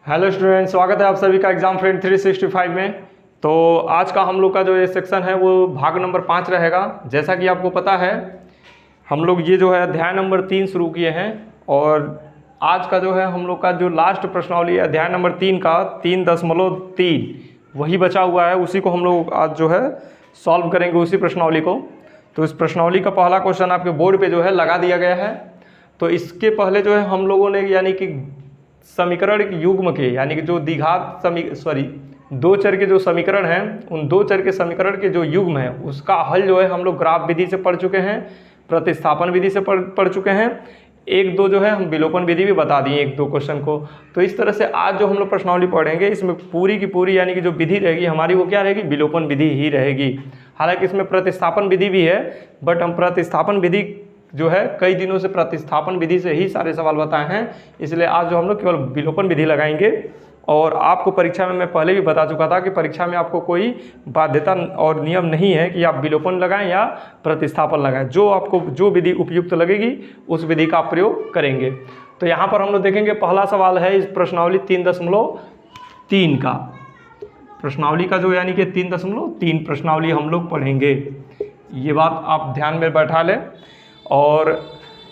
Hello student, स्वागत है आप सभी का एग्जाम फ्रेंड 365 में। तो आज का हम लोग का जो ये सेक्शन है वो भाग नंबर 5 रहेगा। जैसा कि आपको पता है हम लोग ये जो है अध्याय नंबर 3 शुरू किए हैं और आज का जो है हम लोग का जो लास्ट प्रश्नावली है अध्याय नंबर 3 का 3.3 वही बचा हुआ है, उसी को हम लोग आज जो है सॉल्व करेंगे उसी प्रश्नावली को। तो इस प्रश्नावली का पहला क्वेश्चन आपके बोर्ड पे जो है लगा दिया गया है। तो इसके पहले जो है हम लोगों ने यानी कि समीकरण युग्म के यानी कि जो द्विघात दो चर के जो समीकरण हैं उन दो चर के समीकरण के जो युग्म है उसका हल जो है हम लोग ग्राफ विधि से पढ़ चुके हैं, प्रतिस्थापन विधि से पढ़ चुके हैं। एक दो जो है हम विलोपन विधि भी बता दिए एक दो क्वेश्चन को। तो इस तरह से आज जो हम लोग प्रश्नावली पढ़ेंगे इसमें पूरी की पूरी यानी कि जो विधि रहेगी हमारी वो क्या रहेगी, विलोपन विधि ही रहेगी। हालांकि इसमें प्रतिस्थापन विधि भी है बट हम प्रतिस्थापन विधि जो है कई दिनों से प्रतिस्थापन विधि से ही सारे सवाल बताए हैं, इसलिए आज जो हम लोग केवल विलोपन विधि लगाएंगे। और आपको परीक्षा में मैं पहले भी बता चुका था कि परीक्षा में आपको कोई बाध्यता और नियम नहीं है कि आप विलोपन लगाएं या प्रतिस्थापन लगाएं, जो आपको जो विधि उपयुक्त लगेगी उस विधि का आप प्रयोग करेंगे। तो यहाँ पर हम लोग देखेंगे पहला सवाल है इस प्रश्नावली 3.3 का। प्रश्नावली का जो यानी कि 3.3 प्रश्नावली हम लोग पढ़ेंगे, ये बात आप ध्यान में बैठा लें। और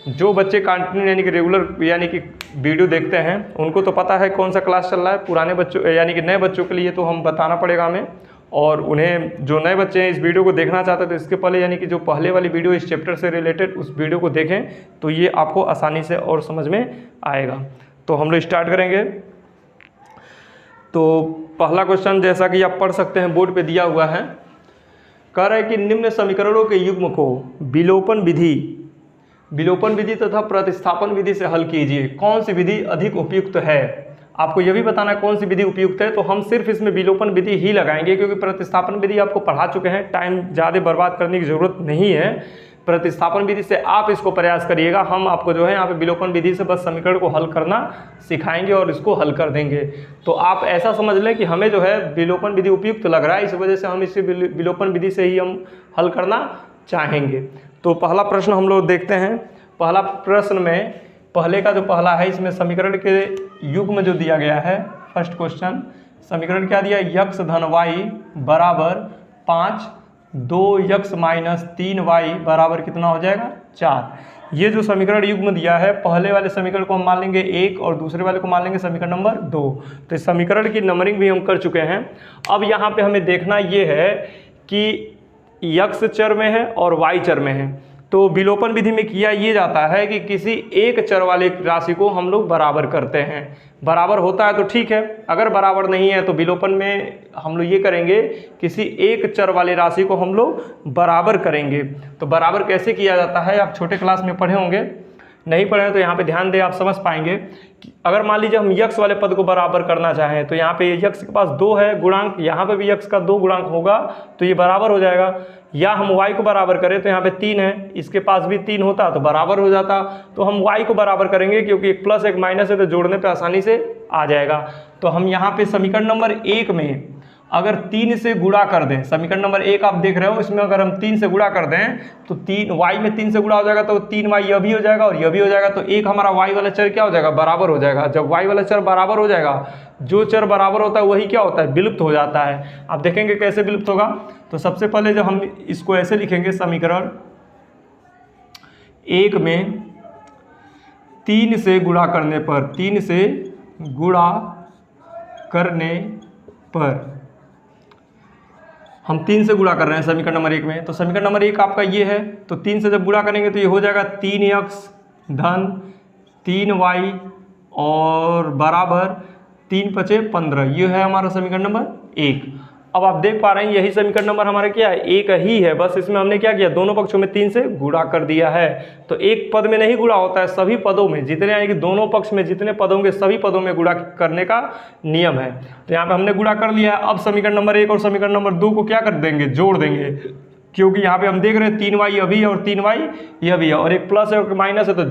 जो बच्चे कंटिन्यू यानी कि रेगुलर यानी कि वीडियो देखते हैं उनको तो पता है कौन सा क्लास चल रहा है। पुराने बच्चों यानी कि नए बच्चों के लिए तो हम बताना पड़ेगा हमें, और उन्हें जो नए बच्चे हैं इस वीडियो को देखना चाहते हैं तो इसके पहले यानी कि जो पहले वाली वीडियो इस चैप्टर से रिलेटेड उस वीडियो को देखें तो ये आपको आसानी से और समझ में आएगा। तो हम लोग स्टार्ट करेंगे। तो पहला क्वेश्चन जैसा कि आप पढ़ सकते हैं बोर्ड पे दिया हुआ है, कह रहा है कि निम्न समीकरणों के युग्म को विलोपन विधि तथा प्रतिस्थापन विधि से हल कीजिए। कौन सी विधि अधिक उपयुक्त है? आपको यह भी बताना है कौन सी विधि उपयुक्त है। तो हम सिर्फ इसमें विलोपन विधि ही लगाएंगे क्योंकि प्रतिस्थापन विधि आपको पढ़ा चुके हैं, टाइम ज़्यादा बर्बाद करने की जरूरत नहीं है। प्रतिस्थापन विधि से आप इसको प्रयास करिएगा, हम आपको जो है यहाँ पे विलोपन विधि से बस समीकरण को हल करना सिखाएंगे और इसको हल कर देंगे। तो आप ऐसा समझ लें कि हमें जो है विलोपन विधि उपयुक्त लग रहा है, इस वजह से हम इसी विलोपन विधि से ही हम हल करना चाहेंगे। तो पहला प्रश्न हम लोग देखते हैं। पहला प्रश्न में पहले का जो पहला है इसमें समीकरण के युग्म जो दिया गया है, फर्स्ट क्वेश्चन समीकरण क्या दिया, यक्स धन वाई बराबर 5, 2x माइनस 3y बराबर कितना हो जाएगा 4। ये जो समीकरण युग्म दिया है पहले वाले समीकरण को हम मान लेंगे 1 और दूसरे वाले को मान लेंगे समीकरण नंबर 2। तो इस समीकरण की नंबरिंग भी हम कर चुके हैं। अब यहाँ पे हमें देखना ये है कि x चर में है और y चर में है। तो विलोपन विधि में किया ये जाता है कि किसी एक चर वाले राशि को हम लोग बराबर करते हैं। बराबर होता है तो ठीक है, अगर बराबर नहीं है तो विलोपन में हम लोग ये करेंगे किसी एक चर वाले राशि को हम लोग बराबर करेंगे। तो बराबर कैसे किया जाता है आप छोटे क्लास में पढ़े होंगे, नहीं पढ़े तो यहाँ पे ध्यान दें, आप समझ पाएंगे कि अगर मान लीजिए हम यक्स वाले पद को बराबर करना चाहें तो यहाँ पे यक्स के पास 2 है गुणांक, यहाँ पे भी यक्स का 2 गुणांक होगा तो ये बराबर हो जाएगा। या हम y को बराबर करें तो यहाँ पे 3 है, इसके पास भी 3 होता तो बराबर हो जाता। तो हम y को बराबर करेंगे क्योंकि एक प्लस एक माइनस है तो जोड़ने पे आसानी से आ जाएगा। तो हम यहाँ पे समीकरण नंबर 1 में अगर 3 से गुणा कर दें, समीकरण नंबर 1 आप देख रहे हो, इसमें अगर हम 3 से गुणा कर दें तो 3 y में 3 से गुणा हो जाएगा तो 3y यह भी हो जाएगा और यह भी हो जाएगा। तो एक हमारा y वाला चर क्या हो जाएगा, बराबर हो जाएगा। जब y वाला चर बराबर हो जाएगा, जो चर बराबर होता है वही क्या होता है, विलुप्त हो जाता है। आप देखेंगे कैसे विलुप्त होगा। तो सबसे पहले जब हम इसको ऐसे लिखेंगे, समीकरण 1 में 3 से गुणा करने पर, 3 से गुणा करने पर हम 3 से गुणा कर रहे हैं समीकरण नंबर 1 में। तो समीकरण नंबर 1 आपका ये है, तो 3 से जब गुणा करेंगे तो ये हो जाएगा 3x धन 3y और बराबर 3 पचे 15। ये है हमारा समीकरण नंबर 1। अब आप देख पा रहे हैं यही समीकरण नंबर हमारा क्या है, 1 ही है, बस इसमें हमने क्या किया, दोनों पक्षों में 3 से गुणा कर दिया है। तो एक पद में नहीं गुणा होता है, सभी पदों में जितने यानी कि दोनों पक्ष में जितने पद होंगे सभी पदों में गुणा करने का नियम है। तो यहाँ पे हमने गुणा कर लिया है। अब समीकरण नंबर 1 और समीकरण नंबर 2 को क्या कर देंगे, जोड़ देंगे, क्योंकि यहाँ पे हम देख रहे हैं 3y अभी है और 3y यह भी है और एक प्लस है और माइनस है, तो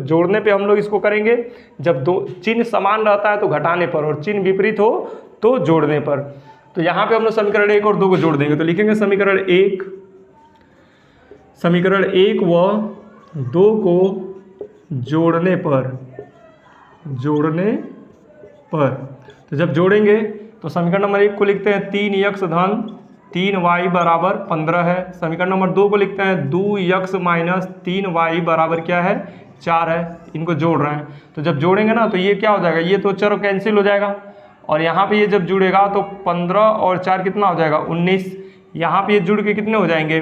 जोड़ने पे हम लोग इसको करेंगे। जब दो चिन्ह समान रहता है तो घटाने पर और चिन्ह विपरीत हो तो जोड़ने पर। तो यहाँ पे हम लोग समीकरण 1 और 2 को जोड़ देंगे। तो लिखेंगे समीकरण 1 व 2 को जोड़ने पर। तो जब जोड़ेंगे तो समीकरण नंबर 1 को लिखते हैं 3x धन 3y बराबर 15 है। समीकरण नंबर 2 को लिखते हैं 2x माइनस 3y बराबर क्या है 4 है। इनको जोड़ रहे हैं तो जब जोड़ेंगे ना तो ये क्या हो जाएगा, ये तो चलो कैंसिल हो जाएगा और यहाँ पे ये जब जुड़ेगा तो 15 और 4 कितना हो जाएगा 19। यहाँ पे ये जुड़ के कितने हो जाएंगे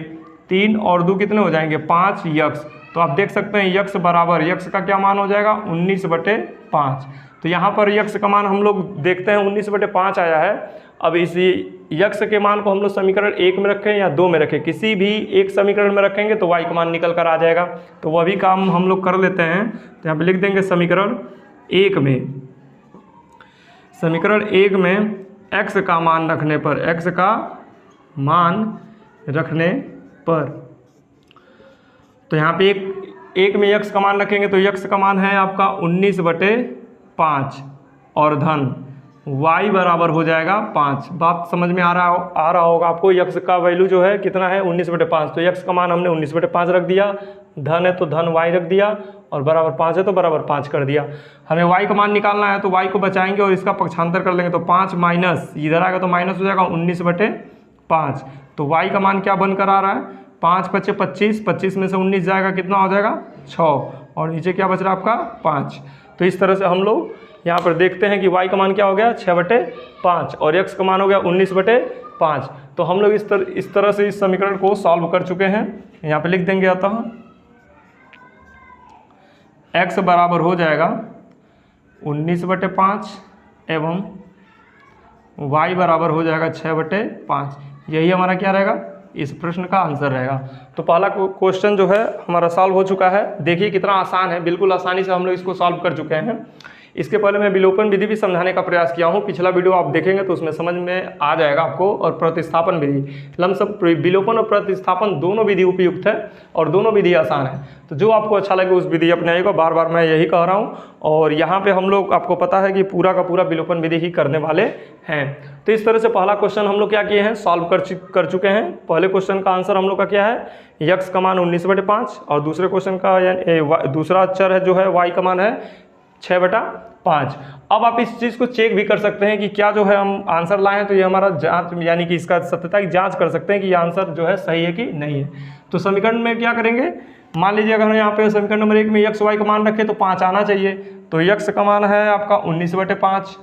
3 और 2 कितने हो जाएंगे 5 यक्स। तो आप देख सकते हैं यक्स बराबर यक्स का क्या मान हो जाएगा 19/5। तो यहाँ पर यक्स का मान हम लोग देखते हैं 19/5 आया है। अब इसी यक्स के मान को हम लोग समीकरण 1 में रखें या 2 में रखें, किसी भी एक समीकरण में रखेंगे तो y का मान निकल कर आ जाएगा। तो वह भी काम हम लोग कर लेते हैं। तो यहाँ पे लिख देंगे समीकरण 1 में, समीकरण 1 में x का मान रखने पर, x का मान रखने पर, तो यहाँ पे एक में x का मान रखेंगे तो x का मान है आपका 19/5 और धन y बराबर हो जाएगा 5। बात समझ में आ रहा होगा आपको। x का वैल्यू जो है कितना है 19/5, तो x का मान हमने 19/5 रख दिया, धन है तो धन y रख दिया और बराबर 5 है तो बराबर 5 कर दिया। हमें y का मान निकालना है तो y को बचाएंगे और इसका पक्षांतर कर लेंगे तो 5 माइनस इधर आएगा तो माइनस हो जाएगा 19/5। तो y का मान क्या बनकर आ रहा है 5 × 25, 25 में से 19 जाएगा कितना हो जाएगा 6 और नीचे क्या बच रहा है आपका 5। तो इस तरह से हम लोग यहाँ पर देखते हैं कि y का मान क्या हो गया 6/5 और x का मान हो गया 19/5। तो हम लोग इस तरह से इस समीकरण को सॉल्व कर चुके हैं। यहाँ पे लिख देंगे अतः x बराबर हो जाएगा 19/5 एवं y बराबर हो जाएगा 6/5। यही हमारा क्या रहेगा इस प्रश्न का आंसर रहेगा। तो पहला क्वेश्चन जो है हमारा सॉल्व हो चुका है। देखिए कितना आसान है, बिल्कुल आसानी से हम लोग इसको सॉल्व कर चुके हैं। इसके पहले मैं विलोपन विधि भी समझाने का प्रयास किया हूँ, पिछला वीडियो आप देखेंगे तो उसमें समझ में आ जाएगा आपको। और प्रतिस्थापन विधि, लमसम विलोपन और प्रतिस्थापन दोनों विधि उपयुक्त है और दोनों विधि आसान है। तो जो आपको अच्छा लगे उस विधि अपनाइएगा, बार बार मैं यही कह रहा हूँ। और यहाँ पे हम लोग आपको पता है कि पूरा का पूरा विलोपन विधि ही करने वाले हैं। तो इस तरह से पहला क्वेश्चन हम लोग क्या किए हैं सॉल्व कर चुके हैं। पहले क्वेश्चन का आंसर हम लोग का क्या है x का मान 19/5 और दूसरे क्वेश्चन का दूसरा अक्षर है जो है y का मान है 6/5। अब आप इस चीज़ को चेक भी कर सकते हैं कि क्या जो है हम आंसर लाए हैं तो ये हमारा जांच यानी कि इसका सत्यता की जांच कर सकते हैं कि ये आंसर जो है सही है कि नहीं है। तो समीकरण में क्या करेंगे, मान लीजिए अगर हम यहाँ पे समीकरण नंबर 1 में x y का मान रखें तो 5 आना चाहिए। तो x का मान है आपका 19/5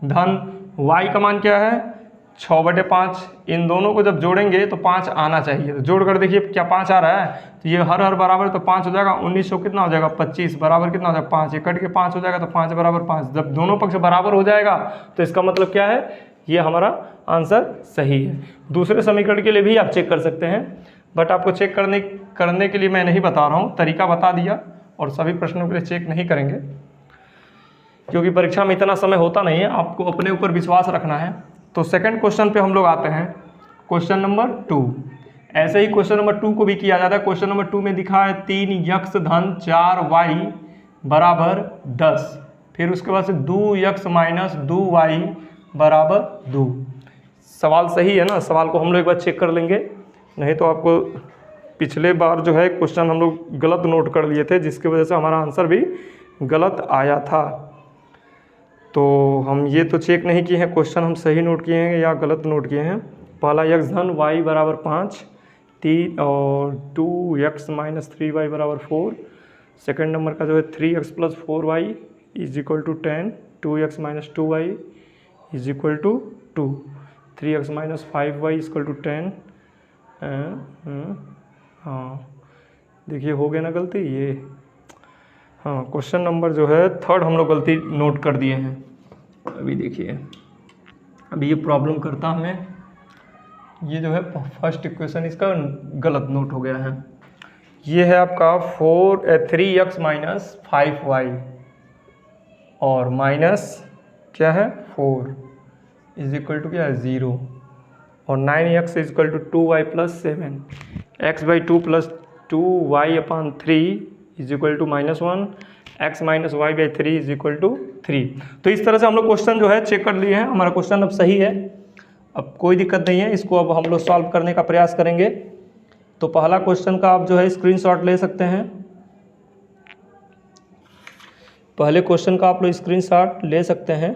धन y का मान क्या है 6/5। इन दोनों को जब जोड़ेंगे तो 5 आना चाहिए। तो जोड़ कर देखिए क्या 5 आ रहा है, तो ये हर बराबर तो 5 हो जाएगा। 1900 कितना हो जाएगा 25 बराबर कितना हो जाएगा 5, ये कट के 5 हो जाएगा तो 5 बराबर 5। जब दोनों पक्ष बराबर हो जाएगा तो इसका मतलब क्या है ये हमारा आंसर सही है। दूसरे समीकरण के लिए भी आप चेक कर सकते हैं, बट आपको चेक करने के लिए मैं नहीं बता रहा हूँ, तरीका बता दिया। और सभी प्रश्नों के लिए चेक नहीं करेंगे क्योंकि परीक्षा में इतना समय होता नहीं है, आपको अपने ऊपर विश्वास रखना है। तो सेकंड क्वेश्चन पे हम लोग आते हैं, क्वेश्चन नंबर 2। ऐसे ही क्वेश्चन नंबर 2 को भी किया जाता है। क्वेश्चन नंबर 2 में दिखा है 3x धन 4y बराबर 10, फिर उसके बाद से 2x माइनस 2y बराबर 2। सवाल सही है ना, सवाल को हम लोग एक बार चेक कर लेंगे, नहीं तो आपको पिछले बार जो है क्वेश्चन हम लोग गलत नोट कर लिए थे जिसकी वजह से हमारा आंसर भी गलत आया था। तो हम ये तो चेक नहीं किए हैं क्वेश्चन हम सही नोट किए हैं या गलत नोट किए हैं। पहला x धन y बराबर 5 3 और 2x माइनस 3y बराबर 4। सेकेंड नंबर का जो है 3x plus 4y is equal to 10, 2x minus 2y is equal to 2, 3x minus 5y is equal to 10। हाँ देखिए हो गया ना गलती ये। हाँ क्वेश्चन नंबर जो है थर्ड हम लोग गलती नोट कर दिए हैं। अभी देखिए अभी ये प्रॉब्लम करता हमें, ये जो है फर्स्ट इक्वेशन इसका गलत नोट हो गया है। ये है आपका 3x माइनस 5y और माइनस क्या है 4 इज इक्वल टू क्या है 0 और 9x is equal to 2y plus 7, x/2 प्लस 2y/3 is equal to -1, x minus y/3 is equal to 3। तो इस तरह से हम लोग क्वेश्चन जो है चेक कर लिए हैं, हमारा क्वेश्चन अब सही है, अब कोई दिक्कत नहीं है। इसको अब हम लोग सॉल्व करने का प्रयास करेंगे। तो पहला क्वेश्चन का आप जो है स्क्रीनशॉट ले सकते हैं। पहले क्वेश्चन का आप लोग स्क्रीनशॉट ले सकते हैं।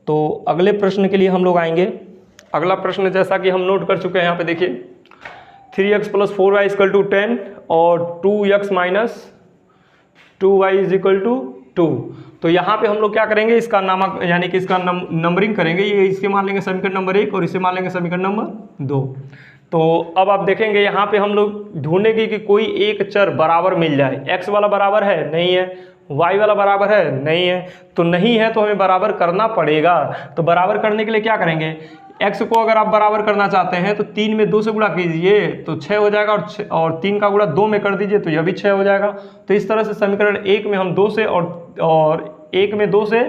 तो अगले प्रश्न के लिए हम लोग आएंगे। अगला प्रश्न जैसा कि हम नोट कर चुके हैं, यहाँ पे देखिए 3x + 4y = 10 और 2x - 2y = 2। तो यहाँ पे हम लोग क्या करेंगे, इसका नामक यानी कि इसका नंबरिंग करेंगे। ये इसके मान लेंगे समीकरण नंबर 1 और इसे मान लेंगे समीकरण नंबर 2। तो अब आप देखेंगे यहाँ पे हम लोग ढूंढेंगे कि कोई एक चर बराबर मिल जाए। x वाला बराबर है, नहीं है। y वाला बराबर है, नहीं है। तो नहीं है तो हमें बराबर करना पड़ेगा। तो बराबर करने के लिए क्या करेंगे, x को अगर आप बराबर करना चाहते हैं तो 3 में 2 से गुणा कीजिए तो 6 हो जाएगा, और 3 का गुणा 2 में कर दीजिए तो यह भी 6 हो जाएगा। तो इस तरह से समीकरण 1 में हम 2 से और 1 में 2 से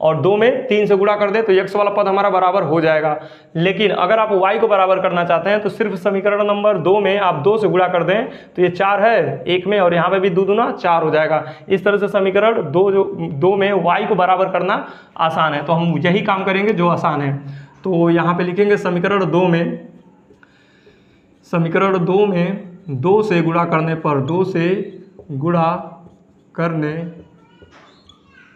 और 2 में 3 से गुणा कर दें तो x वाला पद हमारा बराबर हो जाएगा। लेकिन अगर आप y को बराबर करना चाहते हैं तो सिर्फ समीकरण नंबर 2 में आप 2 से गुणा कर दें तो ये 4 है 1 में, और यहाँ पे भी 2 दूना 4 हो जाएगा। इस तरह से समीकरण 2 में y को बराबर करना आसान है, तो हम यही काम करेंगे जो आसान है। तो यहाँ पे लिखेंगे समीकरण 2 में 2 से गुणा करने पर 2 से गुणा करने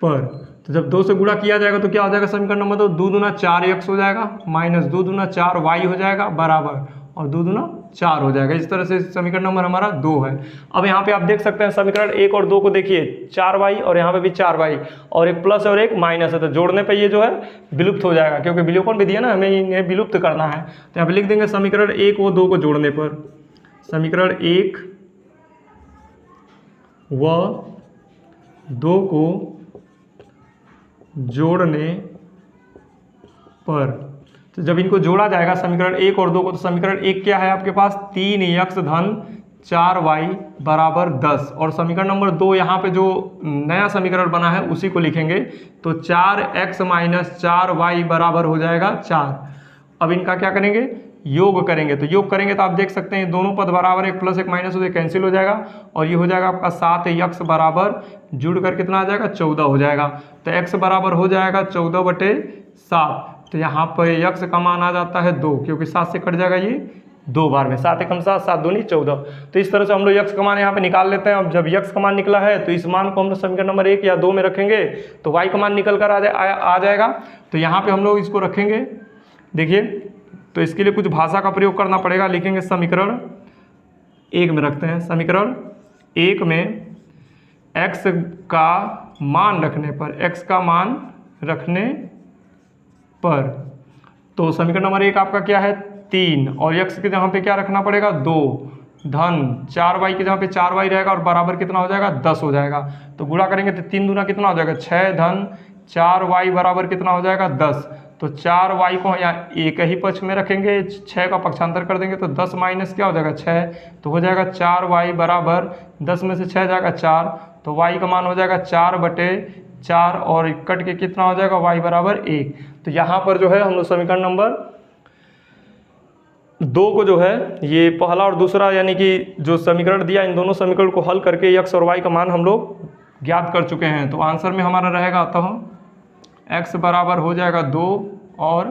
पर, तो जब 2 से गुणा किया जाएगा तो क्या हो जाएगा समीकरण नंबर 2, 2 दूना 4x हो जाएगा माइनस 2 दूना 4y हो जाएगा बराबर, और 2 दूना 4 हो जाएगा। इस तरह से समीकरण नंबर हमारा 2 है। अब यहाँ पे आप देख सकते हैं समीकरण 1 और 2 को देखिए, 4y और यहाँ पे भी 4y, और एक प्लस और एक माइनस है, तो जोड़ने पे ये जो है विलुप्त हो जाएगा, क्योंकि विलोपन विधि है ना, हमें इन्हें विलुप्त करना है। तो यहाँ पे लिख देंगे समीकरण 1 व 2 को जोड़ने पर, समीकरण 1 व 2 को जोड़ने पर, तो जब इनको जोड़ा जाएगा समीकरण 1 और 2 को, तो समीकरण 1 क्या है आपके पास 3x - 4y = 10, और समीकरण नंबर 2 यहाँ पे जो नया समीकरण बना है उसी को लिखेंगे। तो 4x - 4y बराबर हो जाएगा 4। अब इनका क्या करेंगे, योग करेंगे। तो योग करेंगे तो आप देख सकते हैं दोनों पद बराबर, एक प्लस एक माइनस हो कैंसिल हो जाएगा, और ये हो जाएगा आपका 7x बराबर जुड़कर कितना आ जाएगा 14 हो जाएगा। तो x बराबर हो जाएगा 14/7। तो यहाँ पर x का मान आ जाता है 2, क्योंकि 7 से कट जाएगा ये 2 बार में, 7 एकम 7, 7 दूनी 14। तो इस तरह से हम लोग x का मान यहाँ पे निकाल लेते हैं। अब जब x का मान निकला है तो इस मान को हम लोग समीकरण नंबर 1 या 2 में रखेंगे तो y का मान निकल कर आ जाएगा। तो यहाँ पे हम लोग इसको रखेंगे, देखिए, तो इसके लिए कुछ भाषा का प्रयोग करना पड़ेगा। लिखेंगे समीकरण 1 में रखते हैं, समीकरण 1 में x का मान रखने पर, x का मान रखने पर, तो समीकरण नंबर 1 आपका क्या है 3, और x के जहाँ पे क्या रखना पड़ेगा 2, धन 4y के जहाँ पे 4y रहेगा और बराबर कितना हो जाएगा 10 हो जाएगा। तो गुणा करेंगे तो 3 दूना कितना हो जाएगा 6, धन 4y बराबर कितना हो जाएगा 10। तो 4y को यहाँ एक ही पक्ष में रखेंगे, 6 का पक्षांतर कर देंगे तो 10 माइनस क्या हो जाएगा 6, तो हो जाएगा 4y बराबर 10 में से 6 जाएगा 4, तो y का मान हो जाएगा 4/4, और कट के कितना हो जाएगा y बराबर 1। तो यहाँ पर जो है हम लोग समीकरण नंबर 2 को जो है ये पहला और दूसरा यानी कि जो समीकरण दिया, इन दोनों समीकरण को हल करके x और y का मान हम लोग ज्ञात कर चुके हैं। तो आंसर में हमारा रहेगा, अतः x बराबर हो जाएगा 2 और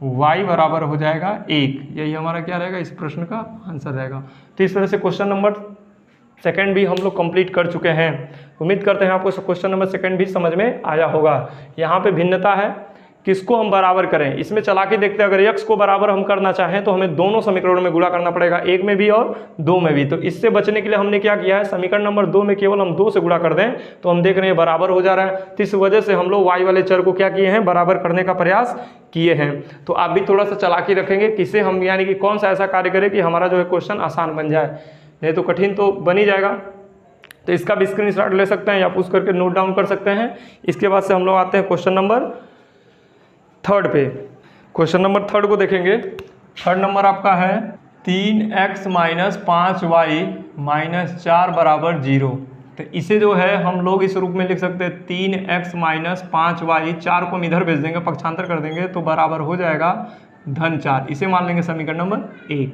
y बराबर हो जाएगा 1। यही हमारा क्या रहेगा, इस प्रश्न का आंसर रहेगा। तो इस तरह से क्वेश्चन नंबर 2 भी हम लोग कंप्लीट कर चुके हैं। उम्मीद करते हैं आपको क्वेश्चन नंबर 2 भी समझ में आया होगा। यहाँ पे भिन्नता है, किसको हम बराबर करें, इसमें चला के देखते हैं। अगर x को बराबर हम करना चाहें तो हमें दोनों समीकरणों में गुणा करना पड़ेगा, 1 में भी और 2 में भी। तो इससे बचने के लिए हमने क्या किया है, समीकरण नंबर 2 में केवल हम 2 से गुणा कर दें तो हम देख रहे हैं बराबर हो जा रहा है। तो इस वजह से हम लोग y वाले चर को क्या किए हैं, बराबर करने का प्रयास किए हैं। तो आप भी थोड़ा सा चालाकी रखेंगे, किसे हम यानी कि कौन सा ऐसा कार्य करें कि हमारा जो है क्वेश्चन आसान बन जाए, नहीं तो कठिन तो बन ही जाएगा। तो इसका भी स्क्रीनशॉट ले सकते हैं या पुश करके नोट डाउन कर सकते हैं। इसके बाद से हम लोग आते हैं क्वेश्चन नंबर 3 पे। क्वेश्चन नंबर 3 को देखेंगे। 3 नंबर आपका है 3x - 5y - 4 = 0। तो इसे जो है हम लोग इस रूप में लिख सकते हैं 3x - 5y, 4 को हम इधर भेज देंगे, पक्षांतर कर देंगे तो बराबर हो जाएगा धन 4। इसे मान लेंगे समीकरण नंबर 1,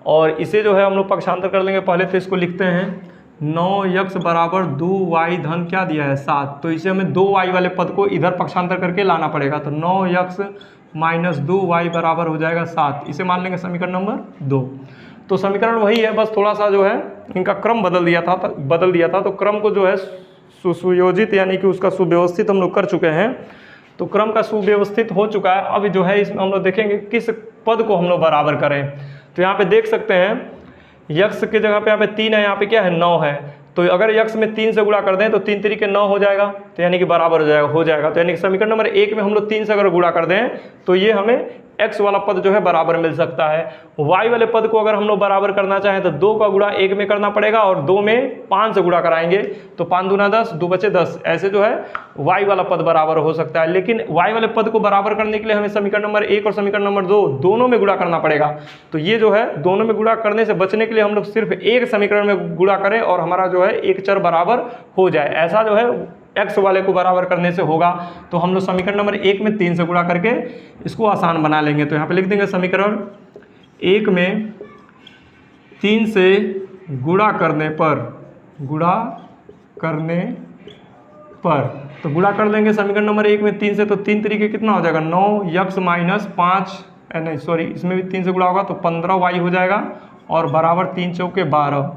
और इसे जो है हम लोग पक्षांतर कर लेंगे। पहले तो इसको लिखते हैं 9x बराबर 2y धन क्या दिया है 7, तो इसे हमें 2y वाले पद को इधर पक्षांतर करके लाना पड़ेगा। तो 9x - 2y बराबर हो जाएगा 7। इसे मान लेंगे समीकरण नंबर 2। तो समीकरण वही है, बस थोड़ा सा जो है इनका क्रम बदल दिया था। तो क्रम को जो है सुयोजित यानी कि उसका सुव्यवस्थित हम लोग कर चुके हैं। तो क्रम का सुव्यवस्थित हो चुका है। अब जो है इसमें हम लोग देखेंगे किस पद को हम लोग बराबर करें। तो यहाँ पे देख सकते हैं यक्स की जगह पे यहाँ पे 3 है, यहाँ पे क्या है 9 है। तो अगर यक्स में 3 से गुणा कर दें तो 3 तरीके 9 हो जाएगा, तो यानी कि बराबर हो जाएगा। तो यानी कि समीकरण नंबर 1 में हम लोग 3 से अगर गुणा कर दें तो ये हमें x वाला पद जो है बराबर मिल सकता है। y वाले पद को अगर हम लोग बराबर करना चाहें तो 2 का गुणा 1 में करना पड़ेगा और 2 में 5 से गुणा कराएंगे तो 5 दूना 10, 2 बचे 10, ऐसे जो है y वाला पद बराबर हो सकता है। लेकिन y वाले पद को बराबर करने के लिए हमें समीकरण नंबर 1 और समीकरण नंबर 2 दोनों में गुणा करना पड़ेगा। तो ये जो है दोनों में गुणा करने से बचने के लिए हम लोग सिर्फ एक समीकरण में गुणा करें और हमारा जो है एक चर बराबर हो जाए, ऐसा जो है x वाले को बराबर करने से होगा। तो हम लोग समीकरण नंबर 1 में 3 से गुणा करके इसको आसान बना लेंगे। तो यहाँ पे लिख देंगे समीकरण 1 में 3 से गुणा करने पर तो गुणा कर लेंगे समीकरण नंबर 1 में 3 से, तो 3 तरीके कितना हो जाएगा 9x माइनस 5, नहीं सॉरी इसमें भी 3 से गुणा होगा तो 15y हो जाएगा और बराबर 3 चौके 12,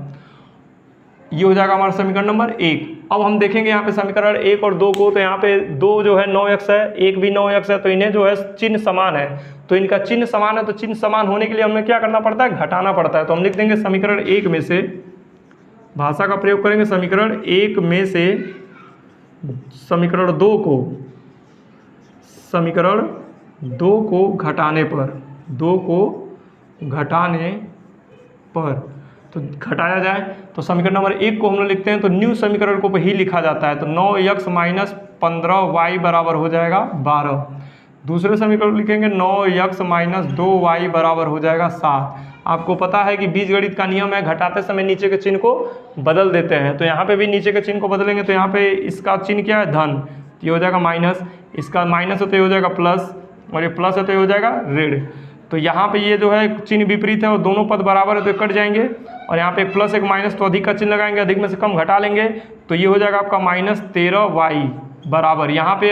ये हो जाएगा हमारा समीकरण नंबर 1। अब हम देखेंगे यहाँ पे समीकरण 1 और 2 को, तो यहाँ पे 2 जो है 9x है, 1 भी 9x है, तो इन्हें जो है चिन्ह समान है। तो इनका चिन्ह समान है, तो चिन्ह समान होने के लिए हमें क्या करना पड़ता है, घटाना पड़ता है। तो हम लिख देंगे समीकरण 1 में से, भाषा का प्रयोग करेंगे, समीकरण 1 में से समीकरण 2 को घटाने पर तो घटाया जाए तो समीकरण नंबर 1 को हम लोग लिखते हैं तो न्यू समीकरण को ही लिखा जाता है। तो 9x माइनस 15y बराबर हो जाएगा 12। दूसरे समीकरण लिखेंगे 9x माइनस 2y बराबर हो जाएगा 7। आपको पता है कि बीजगणित का नियम है, घटाते समय नीचे के चिन्ह को बदल देते हैं। तो यहाँ पे भी नीचे के चिन्ह को बदलेंगे तो यहाँ पे इसका चिन्ह क्या है धन, ये हो जाएगा माइनस, इसका माइनस है तो ये हो जाएगा प्लस, और ये प्लस है तो ये हो जाएगा ऋण। तो यहाँ पे ये जो है चिन्ह विपरीत है और दोनों पद बराबर है तो कट जाएंगे, और यहाँ पे एक प्लस एक माइनस तो अधिक का चिन्ह लगाएंगे, अधिक में से कम घटा लेंगे तो ये हो जाएगा आपका माइनस 13y बराबर, यहाँ पे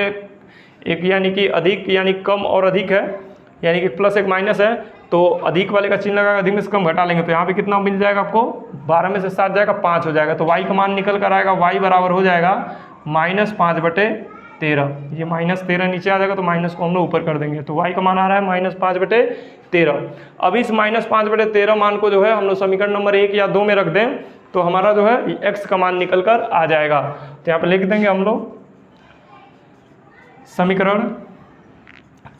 एक यानी कि अधिक यानी कम और अधिक है, यानी कि प्लस एक माइनस है तो अधिक वाले का चिन्ह लगाएगा, अधिक में से कम घटा लेंगे तो यहाँ पे कितना मिल जाएगा आपको, 12 में से 7 जाएगा 5 हो जाएगा। तो y का मान निकल कर आएगा, y बराबर हो जाएगा -5/13। ये -13 नीचे आ जाएगा तो माइनस को हम लोग ऊपर कर देंगे, तो y का मान आ रहा है -5/13। अब इस -5/13 मान को जो है हम लोग समीकरण नंबर 1 या 2 में रख दें तो हमारा जो है x का मान निकल कर आ जाएगा। तो यहाँ पे लिख देंगे हम लोग समीकरण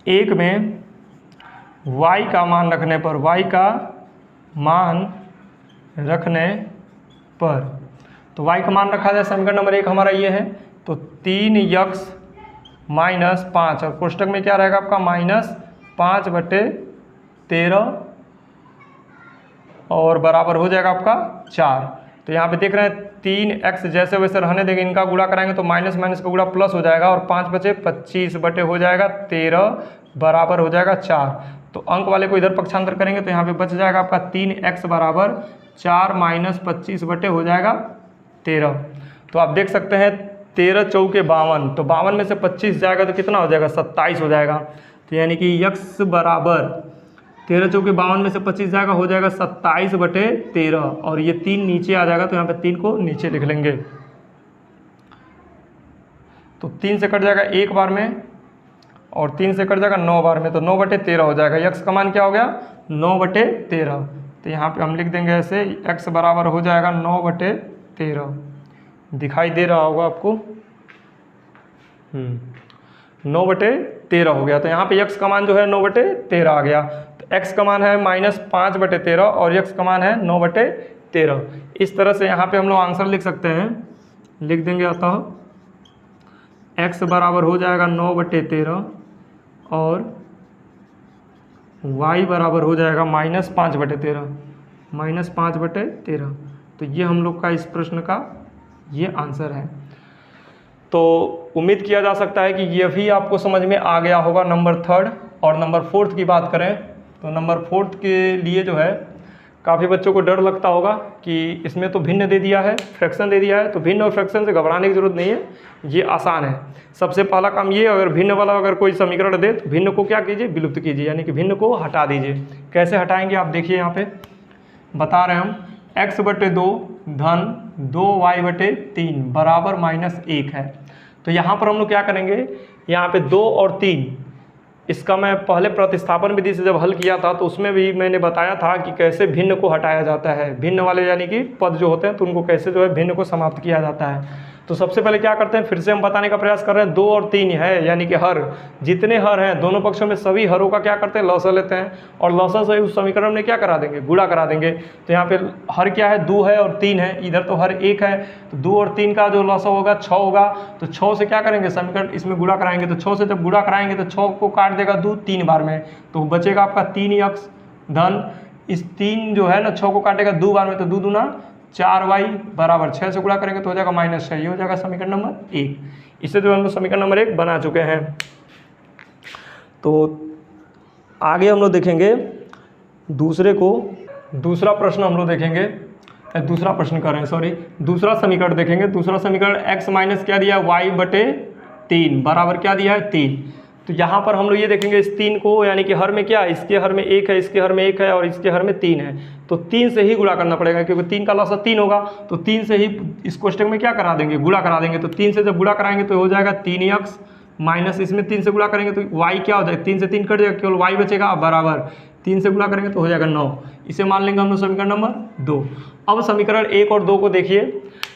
1 में y का मान रखने पर, तो y का मान रखा जाए समीकरण नंबर 1 हमारा ये है, तो 3x माइनस 5 और कोष्टक में क्या रहेगा आपका -5/13 और बराबर हो जाएगा आपका 4। तो यहाँ पे देख रहे हैं 3x जैसे वैसे रहने देंगे, इनका गुणा कराएंगे तो माइनस माइनस का गुणा प्लस हो जाएगा और 5 बचे 25 बटे हो जाएगा 13 बराबर हो जाएगा 4। तो अंक वाले को इधर पक्षांतर करेंगे तो यहाँ पे बच जाएगा आपका 3x बराबर 4 माइनस 25 बटे हो जाएगा 13। तो आप देख सकते हैं 13 चौके 52, तो 52 में से 25 जाएगा तो कितना हो जाएगा 27 हो जाएगा। तो यानी कि x बराबर 13 चौके 52 में से 25 जाएगा हो जाएगा 27/13 और ये 3 नीचे आ जाएगा तो यहाँ पे 3 को नीचे लिख लेंगे। तो 3 से कट जाएगा 1 बार में और 3 से कट जाएगा 9 बार में, तो 9/13 हो जाएगा। x का मान क्या हो गया 9/13। तो यहाँ पे हम लिख देंगे ऐसे x बराबर हो जाएगा 9/13। दिखाई दे रहा होगा आपको 9/13 हो गया। तो यहाँ पे x का मान जो है 9/13 आ गया। तो x का मान है -5/13 और x का मान है 9/13। इस तरह से यहाँ पे हम लोग आंसर लिख सकते हैं, लिख देंगे अतः x बराबर हो जाएगा 9/13 और y बराबर हो जाएगा -5/13। तो ये हम लोग का इस प्रश्न का ये आंसर है। तो उम्मीद किया जा सकता है कि ये भी आपको समझ में आ गया होगा नंबर 3 और नंबर 4 की बात करें तो नंबर 4 के लिए जो है काफ़ी बच्चों को डर लगता होगा कि इसमें तो भिन्न दे दिया है, फ्रैक्शन दे दिया है, तो भिन्न और फ्रैक्शन से घबराने की जरूरत नहीं है, ये आसान है। सबसे पहला काम ये, अगर भिन्न वाला अगर कोई समीकरण दे तो भिन्न को क्या कीजिए विलुप्त कीजिए, यानी कि भिन्न को हटा दीजिए। कैसे हटाएंगे आप देखिए, यहाँ पे बता रहे हैं हम x/2 धन 2y/3 बराबर -1 है। तो यहाँ पर हम लोग क्या करेंगे, यहाँ पे 2 और 3, इसका मैं पहले प्रतिस्थापन विधि से जब हल किया था तो उसमें भी मैंने बताया था कि कैसे भिन्न को हटाया जाता है, भिन्न वाले यानी कि पद जो होते हैं तो उनको कैसे जो है भिन्न को समाप्त किया जाता है। तो सबसे पहले क्या करते हैं, फिर से हम बताने का प्रयास कर रहे हैं। 2 और 3 है यानी कि हर, जितने हर हैं दोनों पक्षों में सभी हरों का क्या करते हैं, लौसा लेते हैं और लौसा से उस समीकरण में क्या करा देंगे, गुणा करा देंगे। तो यहाँ पे हर क्या है, 2 है और 3 है, इधर तो हर 1 है, तो 2 और 3 का जो लौसा होगा 6 होगा। तो 6 से क्या करेंगे, समीकरण इसमें गुणा कराएंगे, तो 6 से जब गुणा कराएंगे तो 6 को काट देगा 2 3 बार में, तो बचेगा आपका 3x धन इस 3 जो है ना 6 को काटेगा 2 बार में, तो 2 दूना 4y बराबर 6 से गुणा करेंगे तो हो जाएगा -6। ये हो जाएगा समीकरण नंबर 1। इससे जो हम लोग समीकरण नंबर 1 बना चुके हैं। तो आगे हम लोग देखेंगे दूसरा प्रश्न हम लोग देखेंगे, दूसरा प्रश्न कर रहे हैं सॉरी, दूसरा समीकरण देखेंगे। दूसरा समीकरण x माइनस क्या दिया है, y/3 बराबर क्या दिया है 3। तो यहाँ पर हम लोग ये देखेंगे इस 3 को, यानी कि हर में क्या, इसके हर में 1 है, इसके हर में 1 है और इसके हर में 3 है, तो 3 से ही गुणा करना पड़ेगा क्योंकि 3 का लौसा 3 होगा। तो 3 से ही इस कोष्टक में क्या करा देंगे, गुणा करा देंगे। तो 3 से जब गुणा कराएंगे तो हो जाएगा 3x माइनस इसमें 3 से गुणा करेंगे तो y क्या हो जाएगा, 3 से 3 कट जाएगा, केवल y बचेगा बराबर 3 से गुणा करेंगे तो हो जाएगा 9। इसे मान लेंगे हम लोग समीकरण नंबर 2। अब समीकरण 1 और 2 को देखिए।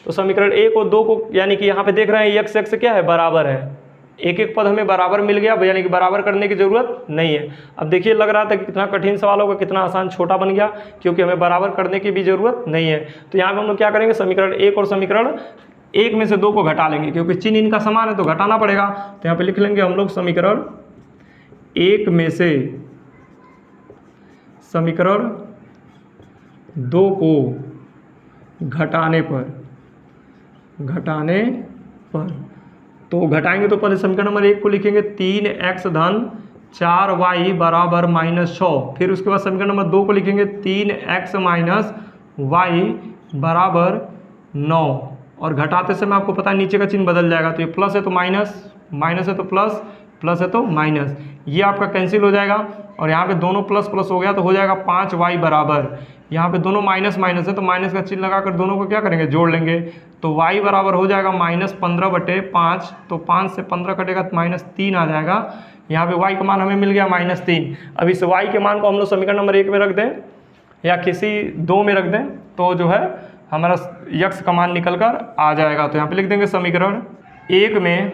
तो समीकरण 1 और 2 को यानी कि यहाँ पे देख रहे हैं x क्या है, बराबर है, एक एक पद हमें बराबर मिल गया, यानी कि बराबर करने की जरूरत नहीं है। अब देखिए लग रहा था कि कितना कठिन सवाल होगा, कितना आसान छोटा बन गया, क्योंकि हमें बराबर करने की भी जरूरत नहीं है। तो यहाँ पे हम लोग क्या करेंगे, समीकरण 1 और समीकरण 1 में से 2 को घटा लेंगे, क्योंकि चिन्ह इनका समान है तो घटाना पड़ेगा। तो यहाँ पे लिख लेंगे हम लोग समीकरण 1 में से समीकरण 2 को घटाने पर तो घटाएंगे तो पहले समीकरण नंबर 1 को लिखेंगे 3x धन 4y बराबर -6। फिर उसके बाद समीकरण नंबर 2 को लिखेंगे 3x माइनस y बराबर 9। और घटाते समय आपको पता है नीचे का चिन्ह बदल जाएगा, तो ये प्लस है तो माइनस, माइनस है तो प्लस, प्लस है तो माइनस, ये आपका कैंसिल हो जाएगा। और यहाँ पे दोनों प्लस प्लस हो गया तो हो जाएगा 5y बराबर, यहाँ पे दोनों माइनस माइनस है तो माइनस का चिन्ह लगाकर दोनों को क्या करेंगे, जोड़ लेंगे। तो y बराबर हो जाएगा -15/5, तो 5 से 15 कटेगा तो -3 आ जाएगा। यहाँ पे y का मान हमें मिल गया -3। अब इस y के मान को हम लोग समीकरण नंबर 1 में रख दें या किसी 2 में रख दें तो जो है हमारा x का मान निकल कर आ जाएगा। तो यहाँ पे लिख देंगे समीकरण 1 में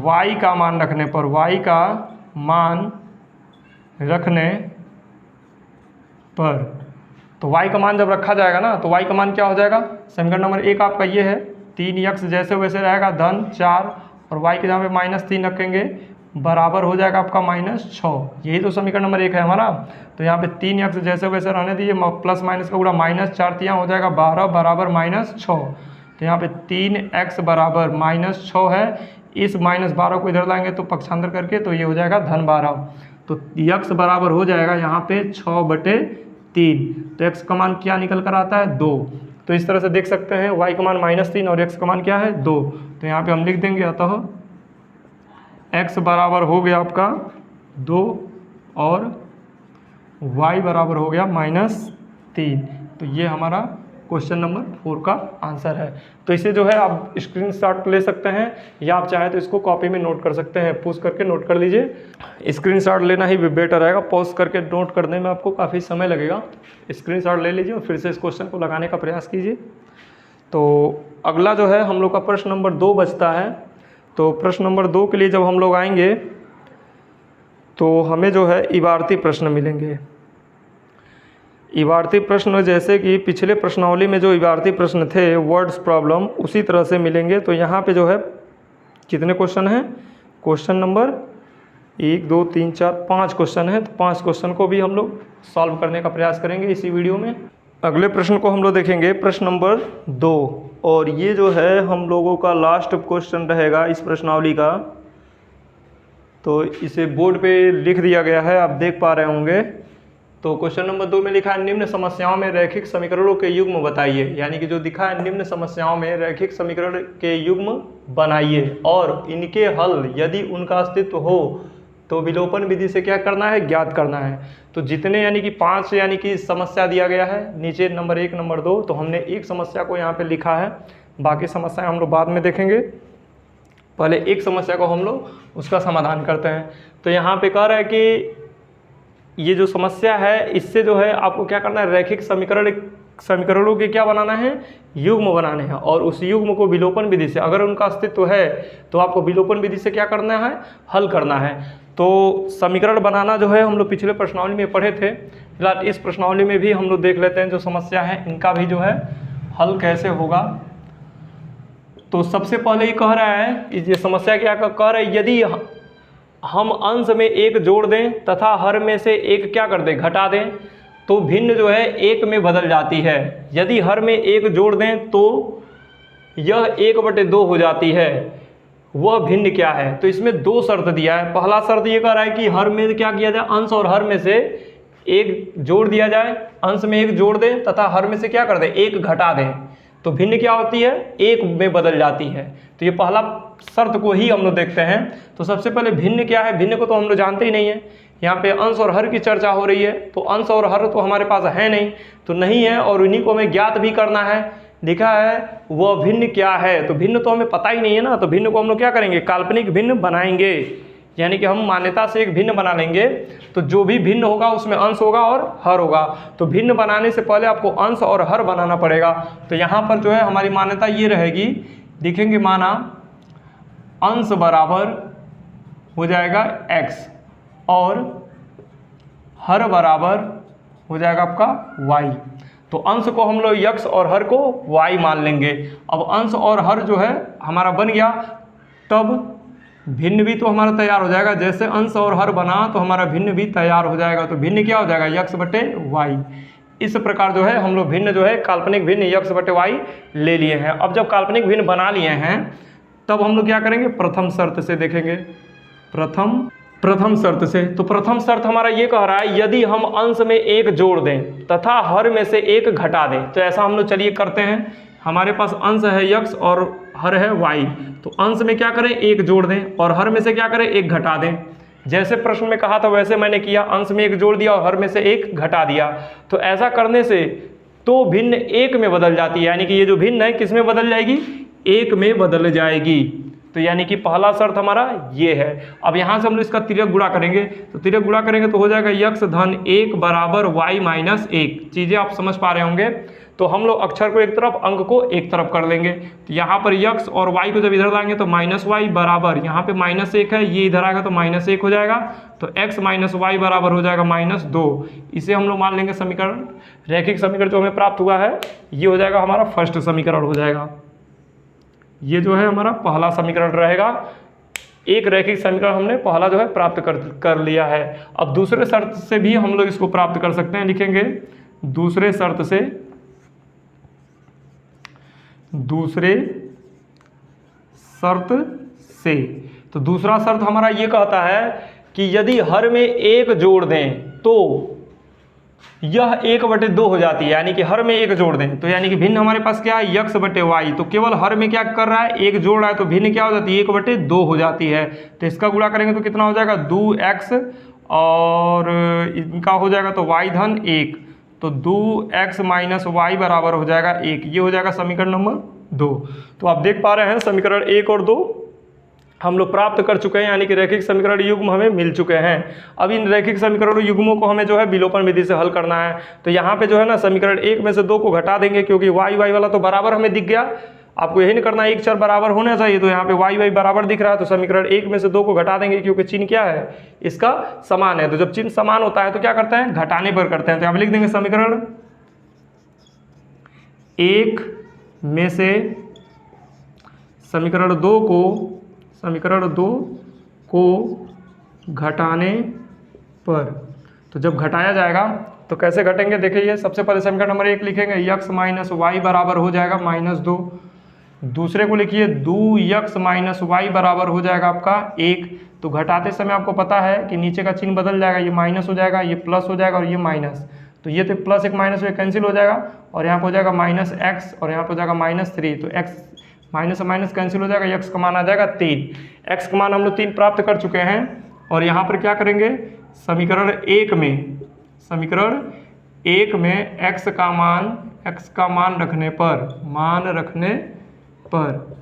y का मान रखने पर, y का मान रखने पर, तो y का मान जब रखा जाएगा ना तो y का मान क्या हो जाएगा, समीकरण नंबर 1 आपका ये है 3x जैसे वैसे रहेगा धन 4 और y के जहाँ पे -3 रखेंगे बराबर हो जाएगा आपका -6। यही तो समीकरण नंबर 1 है हमारा। तो यहाँ पे 3x जैसे वैसे रहने दीजिए, प्लस माइनस का गुणा -4 तियाँ हो जाएगा 12 बराबर -6। तो यहाँ पे 3x बराबर -6 है, इस -12 को इधर लाएंगे तो पक्षांतर करके तो ये हो जाएगा धन 12। तो x बराबर हो जाएगा यहाँ पे 6/3। तो x का मान क्या निकल कर आता है, 2। तो इस तरह से देख सकते हैं y का मान -3 और x का मान क्या है, 2। तो यहाँ पे हम लिख देंगे अतः x बराबर हो गया आपका 2 और y बराबर हो गया -3। तो ये हमारा क्वेश्चन नंबर 4 का आंसर है। तो इसे जो है आप स्क्रीनशॉट ले सकते हैं या आप चाहें तो इसको कॉपी में नोट कर सकते हैं, पॉज करके नोट कर लीजिए। स्क्रीनशॉट लेना ही बेटर रहेगा, पॉज करके नोट करने में आपको काफ़ी समय लगेगा। स्क्रीनशॉट ले लीजिए और फिर से इस क्वेश्चन को लगाने का प्रयास कीजिए। तो अगला जो है हम लोग का प्रश्न नंबर 2 बचता है। तो प्रश्न नंबर 2 के लिए जब हम लोग आएंगे तो हमें जो है इबारती प्रश्न मिलेंगे। इबारती प्रश्न जैसे कि पिछले प्रश्नावली में जो इबारती प्रश्न थे वर्ड्स प्रॉब्लम, उसी तरह से मिलेंगे। तो यहाँ पे जो है कितने क्वेश्चन हैं, क्वेश्चन नंबर 1 2 3 4 5 क्वेश्चन है। तो 5 क्वेश्चन को भी हम लोग सॉल्व करने का प्रयास करेंगे इसी वीडियो में। अगले प्रश्न को हम लोग देखेंगे प्रश्न नंबर 2, और ये जो है हम लोगों का लास्ट क्वेश्चन रहेगा इस प्रश्नावली का। तो इसे बोर्ड पे लिख दिया गया है, आप देख पा रहे होंगे। तो क्वेश्चन नंबर 2 में लिखा है निम्न समस्याओं में रैखिक समीकरणों के युग्म बताइए, यानी कि जो दिखा है निम्न समस्याओं में रैखिक समीकरण के युग्म बनाइए और इनके हल यदि उनका अस्तित्व हो तो विलोपन विधि से क्या करना है, ज्ञात करना है। तो जितने यानी कि 5 यानी कि समस्या दिया गया है नीचे नंबर 1 नंबर 2, तो हमने एक समस्या को यहाँ पे लिखा है, बाकी समस्याएं हम लोग बाद में देखेंगे। पहले एक समस्या को हम लोग उसका समाधान करते हैं। तो यहाँ पे कह रहा है कि ये जो समस्या है इससे जो है आपको क्या करना है, रैखिक समीकरणों के क्या बनाना है, युग्म बनाने हैं। और उस युग्म को विलोपन विधि से, अगर उनका अस्तित्व है तो आपको विलोपन विधि से क्या करना है, हल करना है। तो समीकरण बनाना जो है हम लोग पिछले प्रश्नावली में पढ़े थे, फिलहाल इस प्रश्नावली में भी हम लोग देख लेते हैं जो समस्या है इनका भी जो है हल कैसे होगा। तो सबसे पहले ये कह रहा है, ये समस्या क्या कह रहा है, यदि हम अंश में 1 जोड़ दें तथा हर में से 1 क्या कर दें, घटा दें, तो भिन्न जो है 1 में बदल जाती है। यदि हर में 1 जोड़ दें तो यह 1/2 हो जाती है, वह भिन्न क्या है। तो इसमें 2 शर्त दिया है। पहला शर्त ये कह रहा है कि हर में क्या किया जाए, अंश और हर में से 1 जोड़ दिया जाए, अंश में 1 जोड़ दें तथा हर में से क्या कर दें, 1 घटा दें, तो भिन्न क्या होती है, 1 में बदल जाती है। तो ये पहला शर्त को ही हम लोग देखते हैं। तो सबसे पहले भिन्न क्या है, भिन्न को तो हम लोग जानते ही नहीं है। यहाँ पे अंश और हर की चर्चा हो रही है, तो अंश और हर तो हमारे पास है नहीं, तो नहीं है, और उन्हीं को हमें ज्ञात भी करना है। लिखा है वह भिन्न क्या है, तो भिन्न तो हमें पता ही नहीं है ना, तो भिन्न को हम लोग क्या करेंगे, काल्पनिक भिन्न बनाएंगे, यानी कि हम मान्यता से एक भिन्न बना लेंगे। तो जो भी भिन्न होगा उसमें अंश होगा और हर होगा। तो भिन्न बनाने से पहले आपको अंश और हर बनाना पड़ेगा। तो यहाँ पर जो है हमारी मान्यता ये रहेगी, लिखेंगे माना अंश बराबर हो जाएगा x और हर बराबर हो जाएगा आपका y। तो अंश को हम लोग x और हर को y मान लेंगे। अब अंश और हर जो है हमारा बन गया, तब भिन्न भी तो हमारा तैयार हो जाएगा। जैसे अंश और हर बना तो हमारा भिन्न भी तैयार हो जाएगा। तो भिन्न क्या हो जाएगा, x/y। इस प्रकार जो है हम लोग भिन्न जो है काल्पनिक भिन्न x/y ले लिए हैं। अब जब काल्पनिक भिन्न बना लिए हैं तब हम लोग क्या करेंगे, प्रथम शर्त से देखेंगे। प्रथम शर्त से, तो प्रथम शर्त हमारा ये कह रहा है, यदि हम अंश में 1 जोड़ दें तथा हर में से 1 घटा दें। तो ऐसा हम लोग चलिए करते हैं। हमारे पास अंश है x और हर है y, तो अंश में क्या करें, 1 जोड़ दें और हर में से क्या करें, 1 घटा दें। जैसे प्रश्न में कहा था वैसे मैंने किया, अंश में 1 जोड़ दिया और हर में से 1 घटा दिया। तो ऐसा करने से तो भिन्न 1 में बदल जाती है, यानी कि ये जो भिन्न है किस में बदल जाएगी, 1 में बदल जाएगी। तो यानी कि पहला शर्त हमारा ये है। अब यहाँ से हम लोग इसका तिर्यक गुणा करेंगे, तो तिर्यक गुणा करेंगे तो हो जाएगा x/1 बराबर y - 1। चीज़ें आप समझ पा रहे होंगे। तो हम लोग अक्षर को एक तरफ, अंक को एक तरफ कर लेंगे। तो यहाँ पर x और y को जब इधर लाएंगे तो -y बराबर, यहाँ पे -1 है, ये इधर आएगा तो -1 हो जाएगा। तो x - y बराबर हो जाएगा -2। इसे हम लोग मान लेंगे समीकरण, रैखिक समीकरण जो हमें प्राप्त हुआ है ये हो जाएगा हमारा फर्स्ट समीकरण हो जाएगा। ये जो है हमारा पहला समीकरण रहेगा। एक रैखिक समीकरण हमने पहला जो है प्राप्त कर लिया है। अब दूसरे शर्त से भी हम लोग इसको प्राप्त कर सकते हैं। लिखेंगे दूसरे शर्त से। तो दूसरा शर्त हमारा ये कहता है कि यदि हर में 1 जोड़ दें तो यह 1/2 हो जाती है, यानी कि हर में 1 जोड़ दें। तो यानी कि भिन्न हमारे पास क्या है, x/y। तो केवल हर में क्या कर रहा है, 1 जोड़ रहा है, तो भिन्न क्या हो जाती है, 1/2 हो जाती है। तो इसका गुणा करेंगे तो कितना हो जाएगा, 2x और इनका हो जाएगा तो y/1। तो 2x - y बराबर हो जाएगा 1। ये हो जाएगा समीकरण नंबर 2। तो आप देख पा रहे हैं समीकरण 1 और 2 हम लोग प्राप्त कर चुके हैं, यानी कि रैखिक समीकरण युग्म हमें मिल चुके हैं। अब इन रैखिक समीकरण युग्मों को हमें जो है विलोपन विधि से हल करना है। तो यहाँ पे जो है ना समीकरण 1 में से 2 को घटा देंगे, क्योंकि y वाला तो बराबर हमें दिख गया। आपको यही नहीं करना, एक चर बराबर होना चाहिए। तो यहाँ पे y बराबर दिख रहा है, तो समीकरण 1 में से 2 को घटा देंगे, क्योंकि चिन्ह क्या है, इसका समान है। तो जब चिन्ह समान होता है तो क्या करते हैं, घटाने पर करते हैं। तो यहाँ पे लिख देंगे समीकरण 1 में से समीकरण 2 को घटाने पर। तो जब घटाया जाएगा तो कैसे घटेंगे, देखिए सबसे पहले समीकरण नंबर 1 लिखेंगे, x - y बराबर हो जाएगा -2। दूसरे को लिखिए 2x - y बराबर हो जाएगा आपका 1। तो घटाते समय आपको पता है कि नीचे का चिन्ह बदल जाएगा, ये माइनस हो जाएगा, ये प्लस हो जाएगा और ये माइनस। तो ये तो प्लस एक माइनस ये कैंसिल हो जाएगा और यहाँ पर हो जाएगा -x और यहाँ पर हो जाएगा -3। तो x माइनस से माइनस कैंसिल हो जाएगा, x का मान आ जाएगा 3। x का मान हम लोग 3 प्राप्त कर चुके हैं। और यहाँ पर क्या करेंगे, समीकरण एक में x का मान रखने पर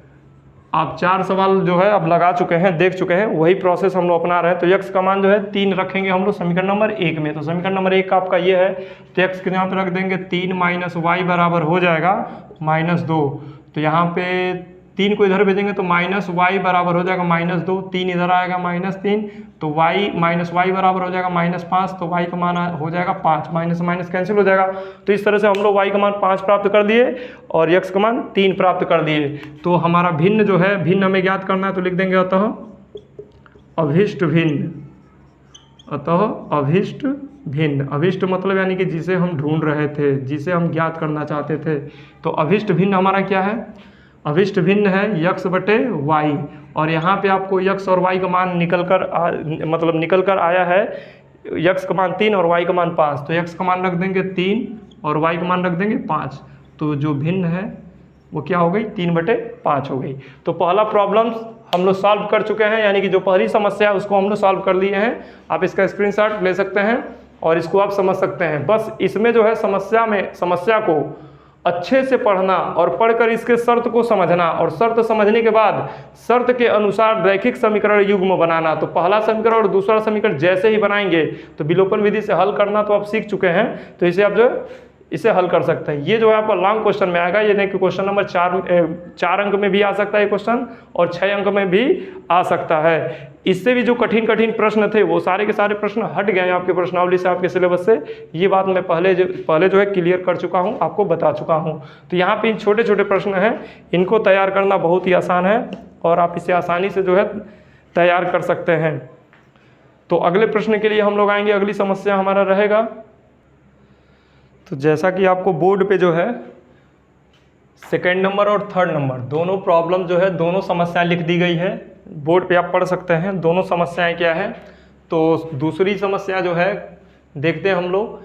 आप 4 सवाल जो है अब लगा चुके हैं, देख चुके हैं, वही प्रोसेस हम लोग अपना रहे हैं। तो x का मान जो है 3 रखेंगे हम लोग समीकरण नंबर 1 में। तो समीकरण नंबर 1 का आपका ये है, तो x के यहाँ पे रख देंगे 3 माइनस वाई बराबर हो जाएगा -2। तो यहाँ पे 3 को इधर भेजेंगे तो माइनस वाई बराबर हो जाएगा -2, 3 इधर आएगा -3, तो y माइनस वाई बराबर हो जाएगा -5, तो y का मान हो जाएगा 5, माइनस माइनस कैंसिल हो जाएगा। तो इस तरह से हम लोग y का मान 5 प्राप्त कर दिए और x का मान 3 प्राप्त कर दिए। तो हमारा भिन्न जो है, भिन्न हमें ज्ञात करना है, तो लिख देंगे अतः अभिष्ट भिन्न। अभिष्ट मतलब यानी कि जिसे हम ढूंढ रहे थे, जिसे हम ज्ञात करना चाहते थे। तो अभिष्ट भिन्न हमारा क्या है, अभिष्ट भिन्न है x बटे वाई, और यहाँ पे आपको x और y का मान निकल कर आया है, x का मान 3 और y का मान 5। तो x का मान रख देंगे 3 और y का मान रख देंगे 5। तो जो भिन्न है वो क्या हो गई, 3/5 हो गई। तो पहला प्रॉब्लम हम लोग सॉल्व कर चुके हैं, यानी कि जो पहली समस्या है उसको हम लोग सॉल्व कर लिए हैं। आप इसका स्क्रीनशॉट ले सकते हैं और इसको आप समझ सकते हैं। बस इसमें जो है समस्या को अच्छे से पढ़ना और पढ़कर इसके शर्त को समझना, और शर्त समझने के बाद शर्त के अनुसार रैखिक समीकरण युग्म बनाना। तो पहला समीकरण और दूसरा समीकरण जैसे ही बनाएंगे तो विलोपन विधि से हल करना तो आप सीख चुके हैं, तो इसे आप जो इसे हल कर सकते हैं। ये जो है आपका लॉन्ग क्वेश्चन में आएगा, ये नहीं कि क्वेश्चन नंबर 4 अंक में भी आ सकता है क्वेश्चन, और 6 अंक में भी आ सकता है। इससे भी जो कठिन प्रश्न थे वो सारे के सारे प्रश्न हट गए हैं आपके प्रश्नावली से, आपके सिलेबस से। ये बात मैं पहले जो है क्लियर कर चुका हूँ, आपको बता चुका हूँ। तो यहाँ पे छोटे छोटे प्रश्न हैं, इनको तैयार करना बहुत ही आसान है और आप इसे आसानी से जो है तैयार कर सकते हैं। तो अगले प्रश्न के लिए हम लोग आएंगे, अगली समस्या हमारा रहेगा। तो जैसा कि आपको बोर्ड पे जो है 2nd नंबर और 3rd नंबर दोनों प्रॉब्लम जो है, दोनों समस्याएं लिख दी गई है। बोर्ड पे आप पढ़ सकते हैं दोनों समस्याएं क्या है। तो दूसरी समस्या जो है देखते हैं हम लोग,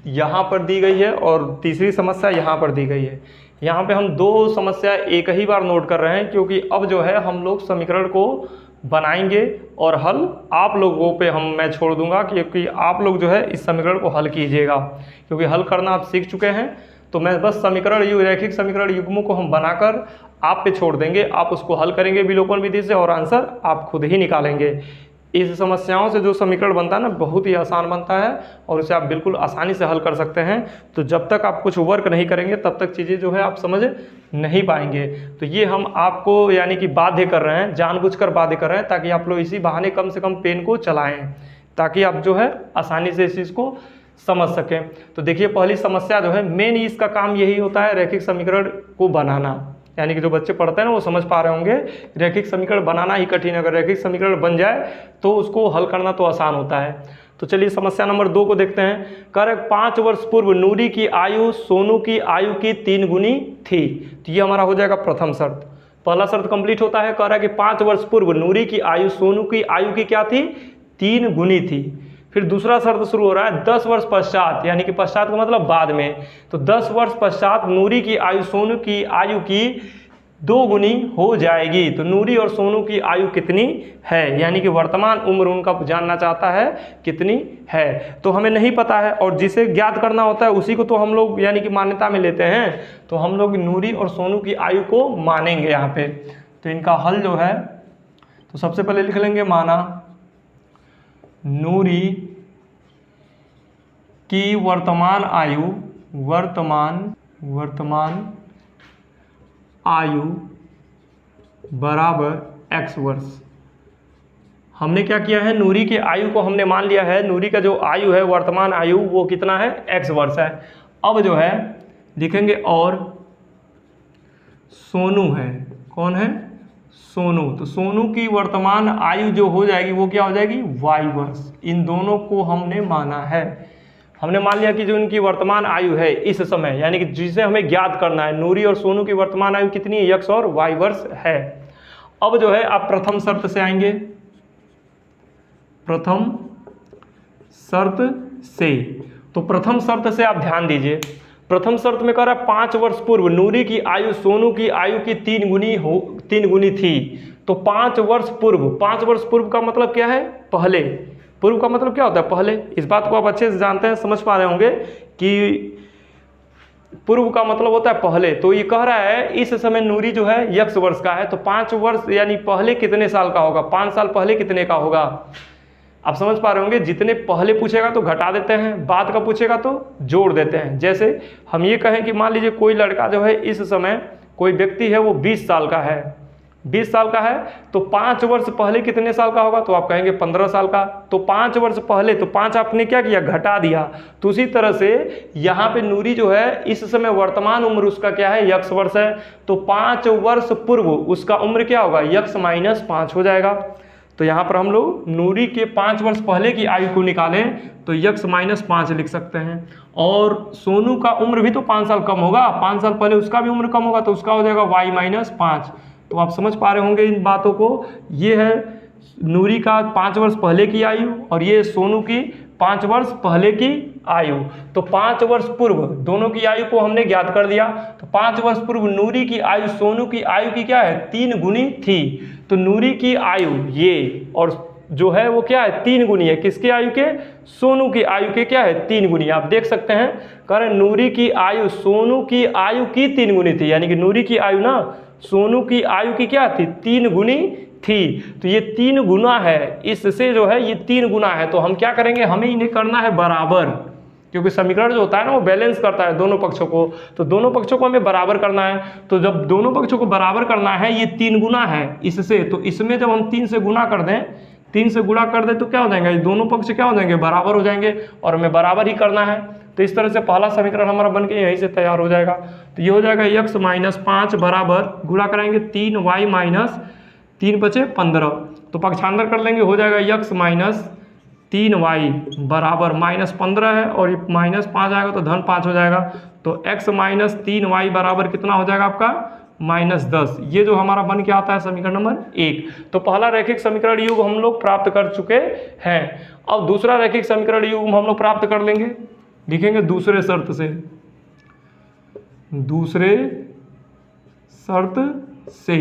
यहाँ पर दी गई है और तीसरी समस्या यहाँ पर दी गई है। यहाँ पे हम 2 समस्या एक ही बार नोट कर रहे हैं, क्योंकि अब जो है हम लोग समीकरण को बनाएंगे और हल आप लोगों पे मैं छोड़ दूंगा, क्योंकि आप लोग जो है इस समीकरण को हल कीजिएगा, क्योंकि हल करना आप सीख चुके हैं। तो मैं बस रैखिक समीकरण युग्मों को हम बनाकर आप पे छोड़ देंगे, आप उसको हल करेंगे विलोपन विधि से और आंसर आप खुद ही निकालेंगे। इस समस्याओं से जो समीकरण बनता है ना, बहुत ही आसान बनता है और उसे आप बिल्कुल आसानी से हल कर सकते हैं। तो जब तक आप कुछ वर्क नहीं करेंगे तब तक चीज़ें जो है आप समझ नहीं पाएंगे। तो ये हम आपको यानी कि बाध्य कर रहे हैं, जानबूझकर बाध्य कर रहे हैं, ताकि आप लोग इसी बहाने कम से कम पेन को चलाएं, ताकि आप जो है आसानी से इस चीज़ को समझ सकें। तो देखिए पहली समस्या जो है, मेन इसका काम यही होता है रैखिक समीकरण को बनाना, यानी कि जो बच्चे पढ़ते हैं ना वो समझ पा रहे होंगे, रैखिक समीकरण बनाना ही कठिन है। अगर रैखिक समीकरण बन जाए तो उसको हल करना तो आसान होता है। तो चलिए समस्या नंबर 2 को देखते हैं। कह रहे 5 वर्ष पूर्व नूरी की आयु सोनू की आयु की 3 गुनी थी। तो ये हमारा हो जाएगा प्रथम शर्त। पहला शर्त कंप्लीट होता है, कह रहा है कि 5 वर्ष पूर्व नूरी की आयु सोनू की आयु की क्या थी, 3 गुनी थी। फिर दूसरा शर्त शुरू हो रहा है 10 वर्ष पश्चात, यानी कि पश्चात का मतलब बाद में। तो 10 वर्ष पश्चात नूरी की आयु सोनू की आयु की 2 गुनी हो जाएगी। तो नूरी और सोनू की आयु कितनी है, यानी कि वर्तमान उम्र उनका जानना चाहता है कितनी है। तो हमें नहीं पता है और जिसे ज्ञात करना होता है उसी को तो हम लोग यानी कि मान्यता में लेते हैं। तो हम लोग नूरी और सोनू की आयु को मानेंगे यहाँ पे। तो इनका हल जो है, तो सबसे पहले लिख लेंगे माना नूरी की वर्तमान आयु बराबर x वर्ष। हमने क्या किया है, नूरी की आयु को हमने मान लिया है, नूरी का जो आयु है वर्तमान आयु वो कितना है, x वर्ष है। अब जो है लिखेंगे और सोनू है, कौन है, सोनू। तो सोनू की वर्तमान आयु जो हो जाएगी वो क्या हो जाएगी, y वर्ष। इन दोनों को हमने माना है, हमने मान लिया कि जो इनकी वर्तमान आयु है इस समय, यानी कि जिसे हमें ज्ञात करना है, नूरी और सोनू की वर्तमान आयु कितनी है, x और y वर्ष है। अब जो है आप प्रथम शर्त से आएंगे, प्रथम शर्त से। तो प्रथम शर्त से आप ध्यान दीजिए, प्रथम शर्त में कह रहा है 5 वर्ष पूर्व नूरी की आयु सोनू की आयु की 3 गुनी थी। तो 5 वर्ष पूर्व, 5 वर्ष पूर्व का मतलब क्या है, पहले। पूर्व का मतलब क्या होता है? पहले। इस बात को आप अच्छे से जानते हैं, समझ पा रहे होंगे कि पूर्व का मतलब होता है पहले। तो ये कह रहा है इस समय नूरी जो है x वर्ष का है, तो 5 वर्ष यानी पहले कितने साल का होगा, 5 साल पहले कितने का होगा। आप समझ पा रहे होंगे, जितने पहले पूछेगा तो घटा देते हैं, बाद का पूछेगा तो जोड़ देते हैं। जैसे हम ये कहें कि मान लीजिए कोई लड़का जो है इस समय, कोई व्यक्ति है वो 20 साल का है, 20 साल का है, तो 5 वर्ष पहले कितने साल का होगा, तो आप कहेंगे 15 साल का। तो 5 वर्ष पहले, तो 5 आपने क्या किया, घटा दिया। तो उसी तरह से यहाँ पे नूरी जो है इस समय वर्तमान उम्र उसका क्या है, x वर्ष है, तो 5 वर्ष पूर्व उसका उम्र क्या होगा, x - 5 हो जाएगा। तो यहाँ पर हम लोग नूरी के 5 वर्ष पहले की आयु को निकालें तो x - 5 लिख सकते हैं। और सोनू का उम्र भी तो 5 साल कम होगा, 5 साल पहले उसका भी उम्र कम होगा, तो उसका हो जाएगा y - 5। तो आप समझ पा रहे होंगे इन बातों को। ये है नूरी का 5 वर्ष पहले की आयु और ये सोनू की 5 वर्ष पहले की आयु। तो 5 वर्ष पूर्व दोनों की आयु को हमने ज्ञात कर दिया। तो 5 वर्ष पूर्व नूरी की आयु सोनू की आयु की क्या है, 3 गुनी थी। तो नूरी की आयु ये और जो है वो क्या है, 3 गुनी है। किसकी आयु के, सोनू की आयु के क्या है, 3 गुनी। आप देख सकते हैं, कह रहे नूरी की आयु सोनू की आयु की 3 गुनी थी, यानी कि नूरी की आयु ना सोनू की आयु की क्या थी, 3 गुनी थी। तो ये 3 गुना है, इससे जो है ये 3 गुना है। तो हम क्या करेंगे, हमें इन्हें करना है बराबर, क्योंकि समीकरण जो होता है ना वो बैलेंस करता है दोनों पक्षों को। तो दोनों पक्षों को हमें बराबर करना है। तो जब दोनों पक्षों को बराबर करना है, ये 3 गुना है इससे, तो इसमें जब हम 3 से गुना कर दें, 3 से गुणा कर दें तो क्या हो जाएंगे, दोनों पक्ष क्या हो जाएंगे, बराबर हो जाएंगे। और हमें बराबर ही करना है। तो इस तरह से पहला समीकरण हमारा बन के यहीं से तैयार हो जाएगा। तो ये हो जाएगा x - 5 बराबर, गुणा कराएंगे 3y - 3 बचे 15, तो पक्षांतर कर लेंगे, हो जाएगा x - 3y बराबर -15 है और ये -5 आएगा तो -5 हो जाएगा। तो x - 3y बराबर कितना हो जाएगा आपका, -10। ये जो हमारा बन के आता है समीकरण नंबर 1। तो पहला रैखिक समीकरण युग्म हम लोग प्राप्त कर चुके हैं। अब दूसरा रैखिक समीकरण युग्म हम लोग प्राप्त कर लेंगे, लिखेंगे दूसरे शर्त से, दूसरे शर्त से।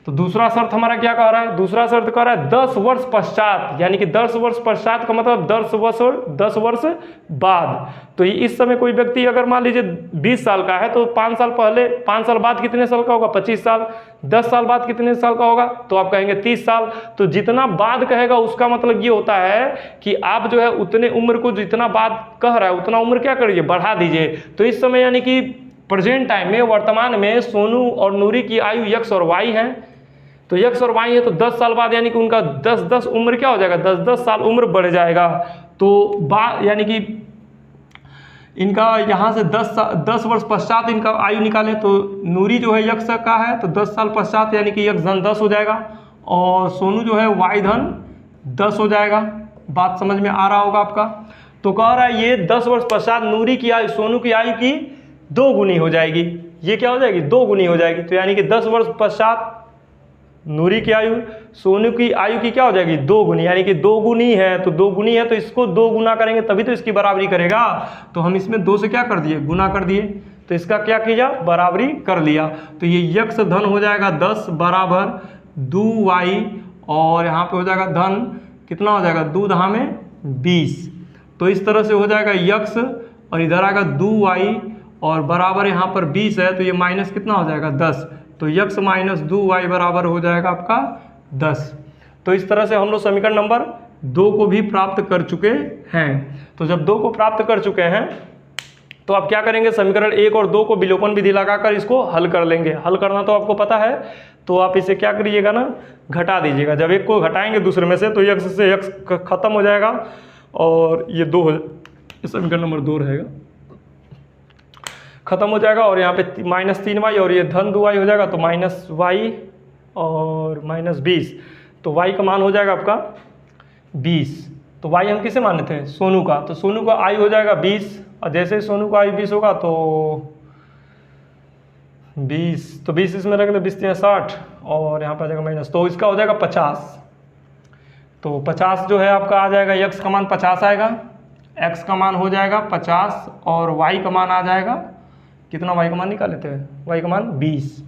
तो दूसरा शर्त हमारा क्या कह रहा है, दूसरा शर्त कह रहा है 10 वर्ष पश्चात, यानी कि 10 वर्ष पश्चात का मतलब 10 वर्ष बाद। तो इस समय कोई व्यक्ति अगर मान लीजिए 20 साल का है, तो 5 साल पहले, 5 साल बाद कितने साल का होगा, 25 साल। 10 साल बाद कितने साल का होगा, तो आप कहेंगे 30 साल। तो जितना बाद कहेगा उसका मतलब ये होता है कि आप जो है उतने उम्र को, जितना बाद कह रहा है उतना उम्र क्या करिए, बढ़ा दीजिए। तो इस समय यानी कि प्रेजेंट टाइम में, वर्तमान में सोनू और नूरी की आयु x और y है। तो x और y है, तो 10 साल बाद यानी कि उनका 10 उम्र क्या हो जाएगा, 10 साल उम्र बढ़ जाएगा। तो यानी कि इनका यहाँ से 10 वर्ष पश्चात इनका आयु निकाले, तो नूरी जो है x का है तो 10 साल पश्चात यानी कि x धन 10 हो जाएगा, और सोनू जो है y धन 10 हो जाएगा। बात समझ में आ रहा होगा आपका। तो कह रहा है ये 10 वर्ष पश्चात नूरी की आयु सोनू की आयु की 2 गुनी हो जाएगी। ये क्या हो जाएगी, 2 गुनी हो जाएगी। तो यानी कि 10 वर्ष पश्चात नूरी की आयु सोनू की आयु की क्या हो जाएगी, 2 गुनी, यानी कि 2 गुनी है। तो 2 गुनी है तो इसको 2 गुना करेंगे तभी तो इसकी बराबरी करेगा। तो हम इसमें 2 से क्या कर दिए, गुना कर दिए, तो इसका क्या किया, बराबरी कर लिया। तो ये x धन हो जाएगा 10 बराबर 2y, और यहाँ पे हो जाएगा धन कितना हो जाएगा, 2 दहा में 20। तो इस तरह से हो जाएगा x और इधर आएगा 2y और बराबर यहाँ पर 20 है, तो ये माइनस कितना हो जाएगा, 10। तो x - 2y बराबर हो जाएगा आपका 10। तो इस तरह से हम लोग समीकरण नंबर 2 को भी प्राप्त कर चुके हैं। तो जब 2 को प्राप्त कर चुके हैं तो आप क्या करेंगे, समीकरण 1 और 2 को विलोपन विधि लगाकर इसको हल कर लेंगे। हल करना तो आपको पता है, तो आप इसे क्या करिएगा ना, घटा दीजिएगा। जब एक को घटाएंगे दूसरे में से तो x से x खत्म हो जाएगा और ये 2 हो, समीकरण नंबर 2 रहेगा, खत्म हो जाएगा। और यहाँ पे -3y और ये धन 2y हो जाएगा, तो -y और -20, तो y का मान हो जाएगा आपका 20। तो y हम किसे माने थे, सोनू का। तो सोनू का आयु हो जाएगा 20, और जैसे ही सोनू का आयु 20 होगा तो 20 इसमें रख दे, 20 × 60 और यहाँ पर आ जाएगा माइनस, तो इसका हो जाएगा 50। तो 50 जो है आपका आ जाएगा, x का मान 50 आएगा, x का मान हो जाएगा 50 और y का मान आ जाएगा कितना, y का मान निकाल लेते हैं, y का मान 20।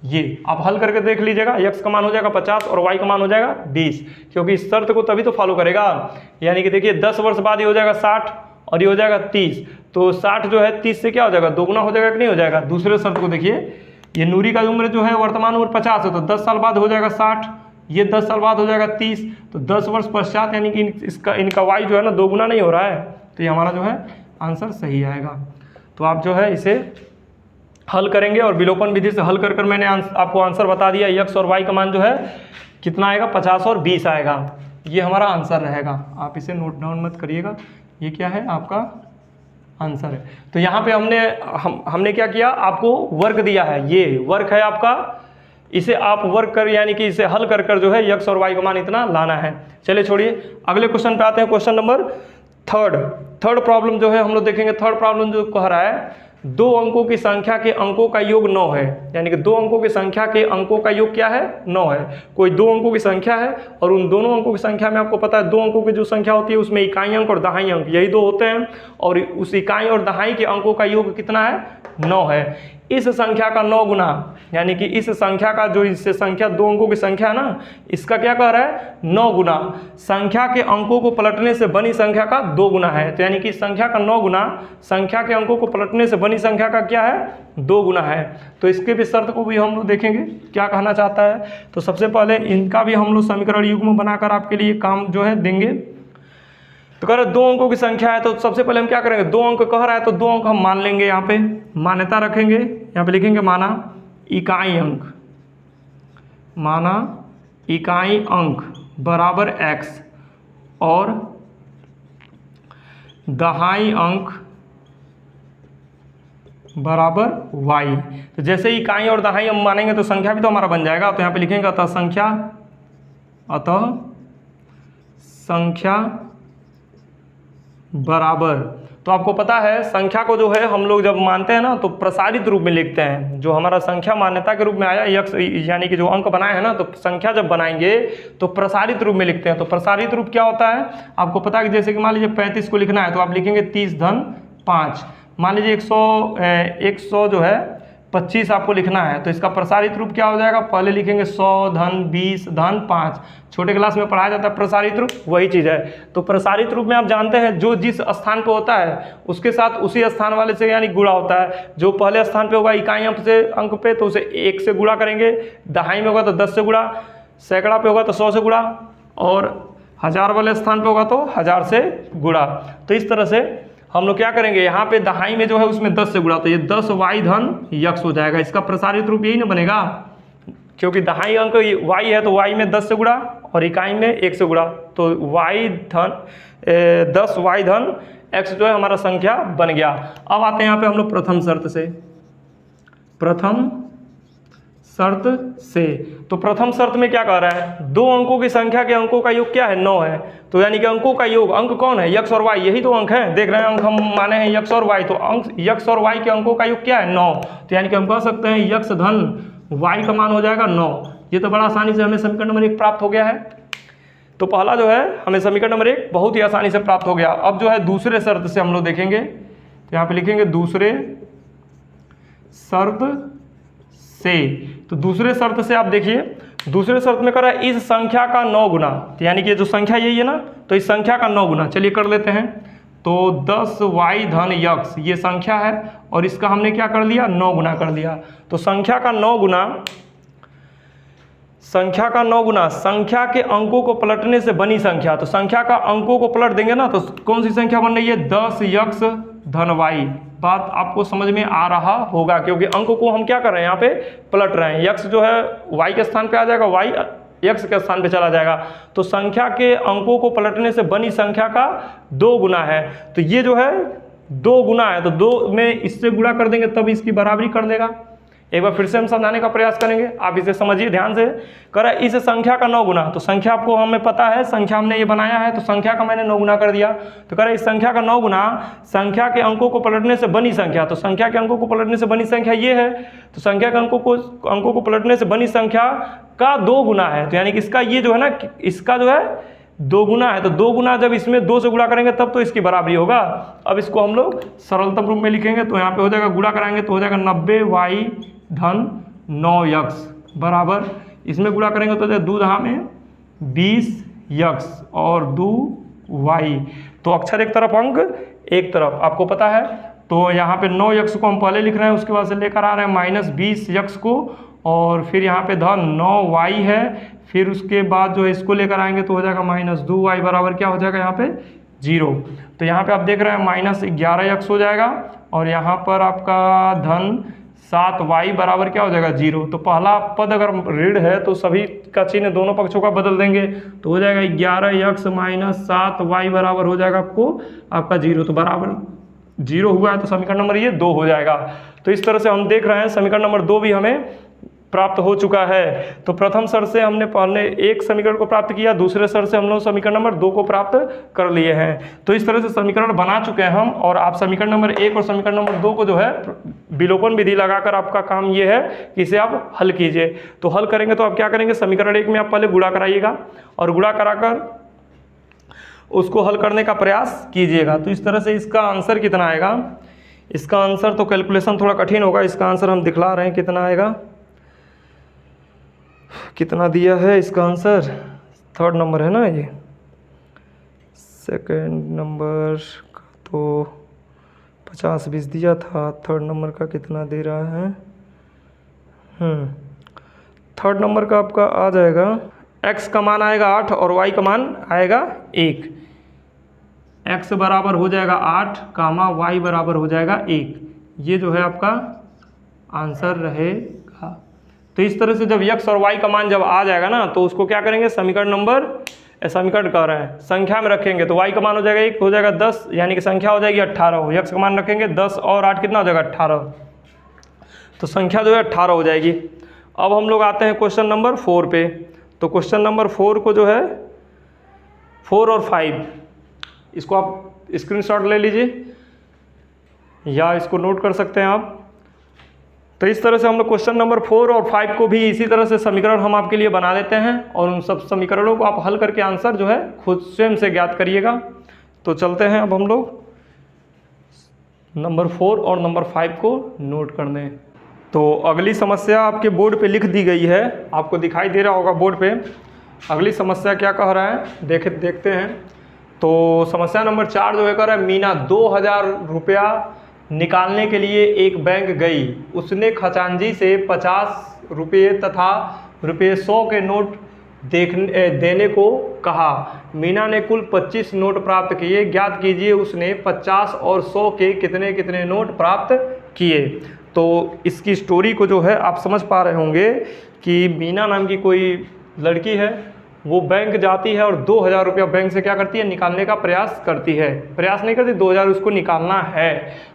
ये आप हल करके देख लीजिएगा, x का मान हो जाएगा 50 और y का मान हो जाएगा 20, क्योंकि इस शर्त को तभी तो फॉलो करेगा। यानी कि देखिए 10 वर्ष बाद ये हो जाएगा 60 और ये हो जाएगा 30, तो 60 जो है 30 से क्या हो जाएगा, दोगुना हो जाएगा कि नहीं हो जाएगा। दूसरे शर्त को देखिए, ये नूरी का उम्र जो है वर्तमान उम्र 50 है, तो 10 साल बाद हो जाएगा 60, ये 10 साल बाद हो जाएगा 30, तो 10 वर्ष पश्चात यानी कि इनका y जो है ना दोगुना नहीं हो रहा है, तो ये हमारा जो है आंसर सही आएगा। तो आप जो है इसे हल करेंगे और विलोपन विधि से हल कर कर मैंने आपको आंसर बता दिया। x और y का मान जो है कितना आएगा, 50 और 20 आएगा, ये हमारा आंसर रहेगा। आप इसे नोट डाउन मत करिएगा, ये क्या है आपका आंसर है। तो यहाँ पे हमने क्या किया, आपको वर्क दिया है, ये वर्क है आपका, इसे आप वर्क कर यानी कि इसे हल कर कर जो है x और y का मान इतना लाना है। चलिए छोड़िए, अगले क्वेश्चन पे आते हैं। क्वेश्चन नंबर थर्ड प्रॉब्लम जो है हम लोग देखेंगे। थर्ड प्रॉब्लम जो कह रहा है, दो अंकों की संख्या के अंकों का योग 9 है, यानी कि दो अंकों की संख्या के अंकों का योग क्या है, 9 है। कोई दो अंकों की संख्या है और उन दोनों अंकों की संख्या में आपको पता है दो अंकों की जो संख्या होती है उसमें इकाई अंक और दहाई अंक यही दो होते हैं, और उस इकाई और दहाई के अंकों का योग कितना है, 9 है। इस संख्या का 9 गुना, यानी कि इस संख्या का जो इससे संख्या दो अंकों की संख्या है ना, इसका क्या कह रहा है, 9 गुना संख्या के अंकों को पलटने से बनी संख्या का 2 गुना है। तो यानी कि संख्या का 9 गुना संख्या के अंकों को पलटने से बनी संख्या का क्या है, 2 गुना है। तो इसके भी शर्त को भी हम लोग देखेंगे क्या कहना चाहता है। तो सबसे पहले इनका भी हम लोग समीकरण युग्म बनाकर आपके लिए काम जो है देंगे। तो कह रहे दो अंकों की संख्या है, तो सबसे पहले हम क्या करेंगे, दो अंक कह रहा है तो दो अंक हम मान लेंगे, यहाँ पे मान्यता रखेंगे, यहाँ पे लिखेंगे माना इकाई अंक, माना इकाई अंक बराबर x और दहाई अंक बराबर y। तो जैसे इकाई और दहाई हम मानेंगे तो संख्या भी तो हमारा बन जाएगा। तो यहाँ पे लिखेंगे अतः संख्या बराबर, तो आपको पता है संख्या को जो है हम लोग जब मानते हैं ना तो प्रसारित रूप में लिखते हैं। जो हमारा संख्या मान्यता के रूप में आया x, यानी कि जो अंक बनाए हैं ना, तो संख्या जब बनाएंगे तो प्रसारित रूप में लिखते हैं। तो प्रसारित रूप क्या होता है आपको पता है कि जैसे कि मान लीजिए 35 को लिखना है तो आप लिखेंगे 30 धन 5। मान लीजिए 100 जो है 25 आपको लिखना है, तो इसका प्रसारित रूप क्या हो जाएगा, पहले लिखेंगे 100 धन 20 धन 5। छोटे क्लास में पढ़ाया जाता है प्रसारित रूप, वही चीज़ है। तो प्रसारित रूप में आप जानते हैं जो जिस स्थान पे होता है उसके साथ उसी स्थान वाले से यानी गुणा होता है। जो पहले स्थान पे होगा इकाई अंक पे तो उसे 1 से गुणा करेंगे, दहाई में होगा तो 10 से गुणा, सैकड़ा पे होगा तो 100 से गुणा, और हज़ार वाले स्थान पे होगा तो 1000 से गुणा। तो इस तरह से हम लोग क्या करेंगे, यहाँ पे दहाई में जो है उसमें 10 से गुणा, तो ये 10 y धन x हो जाएगा। इसका प्रसारित रूप यही ना बनेगा, क्योंकि दहाई अंक y है तो y में 10 से गुणा और इकाई में 1 से गुणा, तो 10 y धन x जो है हमारा संख्या बन गया। अब आते हैं यहाँ पे हम लोग प्रथम शर्त से। तो प्रथम शर्त में क्या कह रहा है, दो अंकों की संख्या के अंकों का योग क्या है, 9 है। तो यानी कि अंकों का योग, अंक कौन है, x और y, यही तो अंक है, देख रहे हैं अंक हम माने हैं x और y, तो अंक x और y के अंकों का योग क्या है, 9। तो यानी कि हम कह सकते हैं x धन y का मान हो जाएगा 9। ये तो बड़ा आसानी से हमें समीकरण नंबर 1 प्राप्त हो गया है। तो पहला जो है हमें समीकरण नंबर 1 बहुत ही आसानी से प्राप्त हो गया। अब जो है दूसरे शर्त से हम लोग देखेंगे, तो यहाँ पे लिखेंगे दूसरे शर्त से। तो दूसरे शर्त से आप देखिए, दूसरे शर्त में कर रहा है इस संख्या का 9 गुना, तो यानी कि जो संख्या यही है ना, तो इस संख्या का 9 गुना, चलिए कर लेते हैं। तो 10y धन x ये संख्या है और इसका हमने क्या कर लिया, 9 गुना कर दिया। तो संख्या का 9 गुना संख्या के अंकों को पलटने से बनी संख्या। तो संख्या का अंकों को पलट देंगे ना, तो कौन सी संख्या बन रही है, 10x धन y। बात आपको समझ में आ रहा होगा, क्योंकि अंक को हम क्या कर रहे हैं, यहाँ पे पलट रहे हैं। x जो है y के स्थान पे आ जाएगा, y x के स्थान पे चला जाएगा। तो संख्या के अंकों को पलटने से बनी संख्या का 2 गुना है। तो ये जो है 2 गुना है, तो 2 में इससे गुणा कर देंगे तब इसकी बराबरी कर देगा। एक बार फिर से हम समझाने का प्रयास करेंगे, आप इसे समझिए ध्यान से। करा इस संख्या का 9 गुना, तो संख्या आपको हमें पता है, संख्या हमने ये बनाया है, तो संख्या का मैंने 9 गुना कर दिया। तो करा इस संख्या का 9 गुना संख्या के अंकों को पलटने से बनी संख्या। तो संख्या के अंकों को पलटने से बनी संख्या ये है, तो संख्या के अंकों को पलटने से बनी संख्या का 2 गुना है। तो यानी कि इसका ये जो है ना, इसका जो है 2 गुना है। तो 2 गुना जब इसमें 2 से गुणा करेंगे तब तो इसकी बराबरी होगा। अब इसको हम लोग सरलतम रूप में लिखेंगे, तो यहाँ पे हो जाएगा, गुणा कराएंगे तो हो जाएगा 90y धन 9x बराबर, इसमें गुणा करेंगे तो जो दूधा में 20x और 2y, तो अक्षर एक तरफ अंक एक तरफ, आपको पता है। तो यहाँ पे 9x को हम पहले लिख रहे हैं, उसके बाद से लेकर आ रहे हैं -20x को, और फिर यहाँ पे धन 9y है, फिर उसके बाद जो है इसको लेकर आएंगे तो हो जाएगा -2y बराबर क्या हो जाएगा यहाँ पे 0। तो यहाँ पे आप देख रहे हैं -11x हो जाएगा, और यहाँ पर आपका धन 7y बराबर क्या हो जाएगा 0। तो पहला पद अगर ऋण है तो सभी का चिन्ह दोनों पक्षों का बदल देंगे, तो हो जाएगा 11x - 7y बराबर हो जाएगा आपका 0। तो बराबर 0 हुआ है, तो समीकरण नंबर ये 2 हो जाएगा। तो इस तरह से हम देख रहे हैं समीकरण नंबर 2 भी हमें प्राप्त हो चुका है। तो प्रथम शर्त से हमने पहले एक समीकरण को प्राप्त किया, दूसरे शर्त से हम लोग समीकरण नंबर 2 को प्राप्त कर लिए हैं। तो इस तरह से समीकरण बना चुके हैं हम, और आप समीकरण नंबर 1 और समीकरण नंबर 2 को जो है विलोपन विधि लगाकर आपका काम ये है कि इसे आप हल कीजिए। तो हल करेंगे तो आप क्या करेंगे, समीकरण 1 में आप पहले गुणा कराइएगा, और गुणा कराकर उसको हल करने का प्रयास कीजिएगा। तो इस तरह से इसका आंसर कितना आएगा, इसका आंसर तो कैलकुलेशन थोड़ा कठिन होगा, इसका आंसर हम दिखला रहे हैं कितना आएगा, कितना दिया है इसका आंसर। 3rd नंबर है ना ये, 2nd नंबर का तो 50-20 दिया था, 3rd नंबर का कितना दे रहा है, 3rd नंबर का आपका आ जाएगा, x का मान आएगा 8 और y का मान आएगा 1। x बराबर हो जाएगा 8, y बराबर हो जाएगा 1। ये जो है आपका आंसर रहेगा। तो इस तरह से जब x और y का मान जब आ जाएगा ना, तो उसको क्या करेंगे, समीकरण कह रहे हैं, संख्या में रखेंगे। तो y का मान हो जाएगा 1, हो जाएगा 10, यानी कि संख्या हो जाएगी 18। x का मान रखेंगे 10 और 8 कितना हो जाएगा 18, तो संख्या जो है 18 हो जाएगी। अब हम लोग आते हैं क्वेश्चन नंबर 4 पे। तो क्वेश्चन नंबर 4 को जो है 4 और 5, इसको आप स्क्रीनशॉट ले लीजिए या इसको नोट कर सकते हैं आप। तो इस तरह से हम लोग क्वेश्चन नंबर 4 और 5 को भी इसी तरह से समीकरण हम आपके लिए बना देते हैं, और उन सब समीकरणों को आप हल करके आंसर जो है खुद स्वयं से ज्ञात करिएगा। तो चलते हैं अब हम लोग नंबर 4 और नंबर 5 को नोट करने। तो अगली समस्या आपके बोर्ड पे लिख दी गई है, आपको दिखाई दे रहा होगा बोर्ड पे। अगली समस्या क्या कह रहा है देखते हैं। तो समस्या नंबर 4 जो है कह रहा है, मीना 2000 रुपया निकालने के लिए एक बैंक गई। उसने खजांची से 50 रुपये तथा ₹100 के नोट देने को कहा। मीना ने कुल 25 नोट प्राप्त किए। ज्ञात कीजिए उसने 50 और 100 के कितने कितने नोट प्राप्त किए। तो इसकी स्टोरी को जो है आप समझ पा रहे होंगे कि मीना नाम की कोई लड़की है, वो बैंक जाती है और 2000 रुपया बैंक से क्या करती है, निकालने का प्रयास करती है। प्रयास नहीं करती, 2000 उसको निकालना है।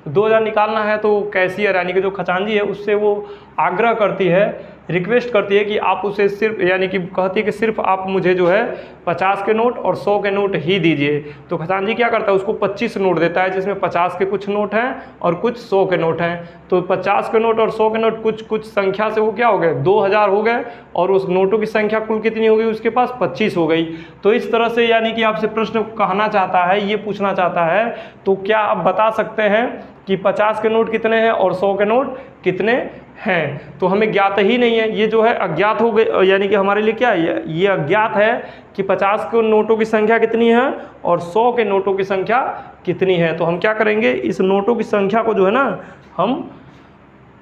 2000 निकालना है तो कैशियर यानी कि जो खजांची है उससे वो आग्रह करती है, रिक्वेस्ट करती है कि आप उसे सिर्फ, यानी कि कहती है कि सिर्फ आप मुझे जो है 50 के नोट और 100 के नोट ही दीजिए। तो खजांची क्या करता है, उसको 25 नोट देता है, जिसमें 50 के कुछ नोट हैं और कुछ 100 के नोट हैं। तो 50 के नोट और 100 के नोट कुछ संख्या से वो क्या हो गए, 2000 हो गए, और उस नोटों की संख्या कुल कितनी हो गई, उसके पास 25 हो गई। तो इस तरह से यानी कि आपसे प्रश्न कहना चाहता है, ये पूछना चाहता है, तो क्या आप बता सकते हैं कि 50 के नोट कितने हैं और 100 के नोट कितने हैं। तो हमें ज्ञात ही नहीं है, ये जो है अज्ञात हो गए, यानी कि हमारे लिए क्या है, ये अज्ञात है कि 50 के नोटों की संख्या कितनी है और 100 के नोटों की संख्या कितनी है। तो हम क्या करेंगे, इस नोटों की संख्या को जो है ना हम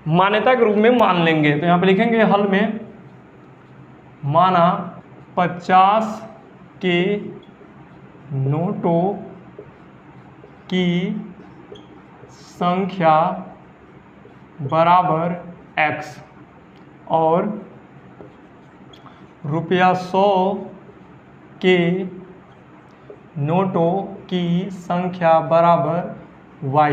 मान्यता के रूप में मान लेंगे। तो यहाँ पे लिखेंगे हल में, माना 50 के नोटों की संख्या बराबर x और ₹100 के नोटों की संख्या बराबर y।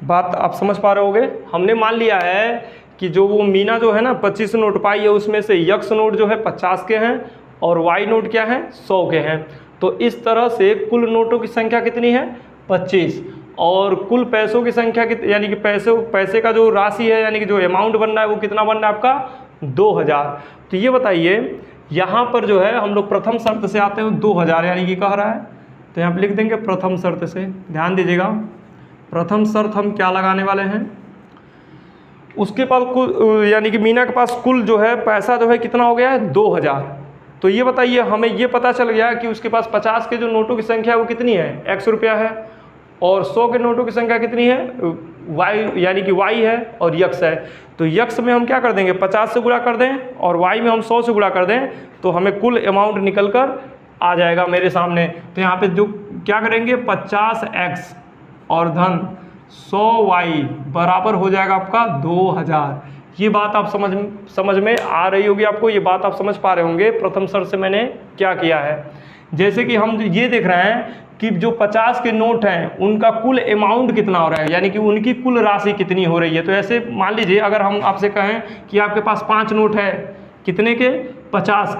बात आप समझ पा रहे होगे। हमने मान लिया है कि जो वो मीना जो है ना 25 नोट पाई है, उसमें से x नोट जो है 50 के हैं और y नोट क्या है 100 के हैं। तो इस तरह से कुल नोटों की संख्या कितनी है 25, और कुल पैसों की संख्या यानी कि पैसे का जो राशि है, यानी कि जो अमाउंट बन रहा है वो कितना बन रहा है आपका 2000। तो ये बताइए यहाँ पर जो है हम लोग प्रथम शर्त से आते हैं 2000 यानी कि कह रहा है, तो यहाँ पे लिख देंगे प्रथम शर्त से। ध्यान दीजिएगा, प्रथम शर्त हम क्या लगाने वाले हैं, उसके पास कुल यानी कि मीना के पास कुल जो है पैसा जो है कितना हो गया है 2000। तो ये बताइए हमें ये पता चल गया कि उसके पास 50 के जो नोटों की संख्या है वो कितनी है, x रुपया है, और 100 के नोटों की संख्या कितनी है, y यानी कि y है और x है। तो x में हम क्या कर देंगे 50 से गुणा कर दें और y में हम 100 से गुणा कर दें, तो हमें कुल अमाउंट निकल कर आ जाएगा मेरे सामने। तो यहाँ पे जो क्या करेंगे 50x और धन 100y बराबर हो जाएगा आपका 2000। ये बात आप समझ में आ रही होगी आपको, ये बात आप समझ पा रहे होंगे प्रथम शर्त से मैंने क्या किया है। जैसे कि हम ये देख रहे हैं कि जो 50 के नोट हैं उनका कुल अमाउंट कितना हो रहा है, यानी कि उनकी कुल राशि कितनी हो रही है। तो ऐसे मान लीजिए अगर हम आपसे कहें कि आपके पास 5 नोट है, कितने के 50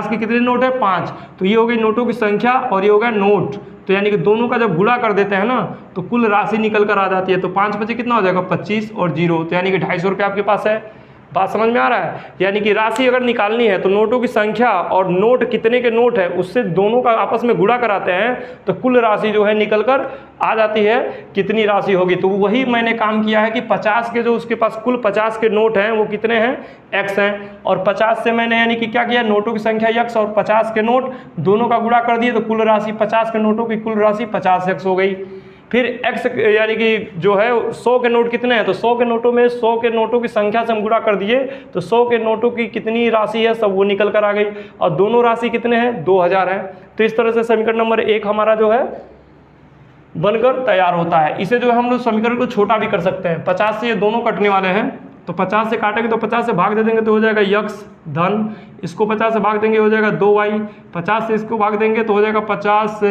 के कितने नोट है 5, तो ये हो गई नोटों की संख्या और ये हो गया नोट। तो यानी कि दोनों का जब गुणा कर देते हैं ना तो कुल राशि निकल कर आ जाती है। तो 5 बचे कितना हो जाएगा 25 और 0, तो यानी कि 250 रुपये आपके पास है। बात समझ में आ रहा है। यानी कि राशि अगर निकालनी है तो नोटों की संख्या और नोट कितने के नोट है उससे दोनों का आपस में गुणा कराते हैं तो कुल राशि जो है निकल कर आ जाती है कितनी राशि होगी। तो वही मैंने काम किया है कि 50 के जो उसके पास कुल 50 के नोट हैं वो कितने हैं x हैं, और 50 से मैंने यानी कि क्या किया नोटों की संख्या x और 50 के नोट दोनों का गुणा कर दिए तो कुल राशि 50 के नोटों की कुल राशि 50x हो गई। फिर x यानी कि जो है 100 के नोट कितने हैं, तो 100 के नोटों में 100 के नोटों की संख्या से हम गुणा कर दिए तो 100 के नोटों की कितनी राशि है सब वो निकल कर आ गई, और दोनों राशि कितने हैं 2000 है। तो इस तरह से समीकरण नंबर 1 हमारा जो है बनकर तैयार होता है। इसे जो है हम लोग समीकरण को छोटा भी कर सकते हैं। 50 से ये दोनों कटने वाले हैं तो 50 से काटेंगे तो 50 से भाग दे देंगे तो हो जाएगा x धन, इसको 50 से भाग देंगे हो जाएगा 2y, 50 से इसको भाग देंगे तो हो जाएगा 50 से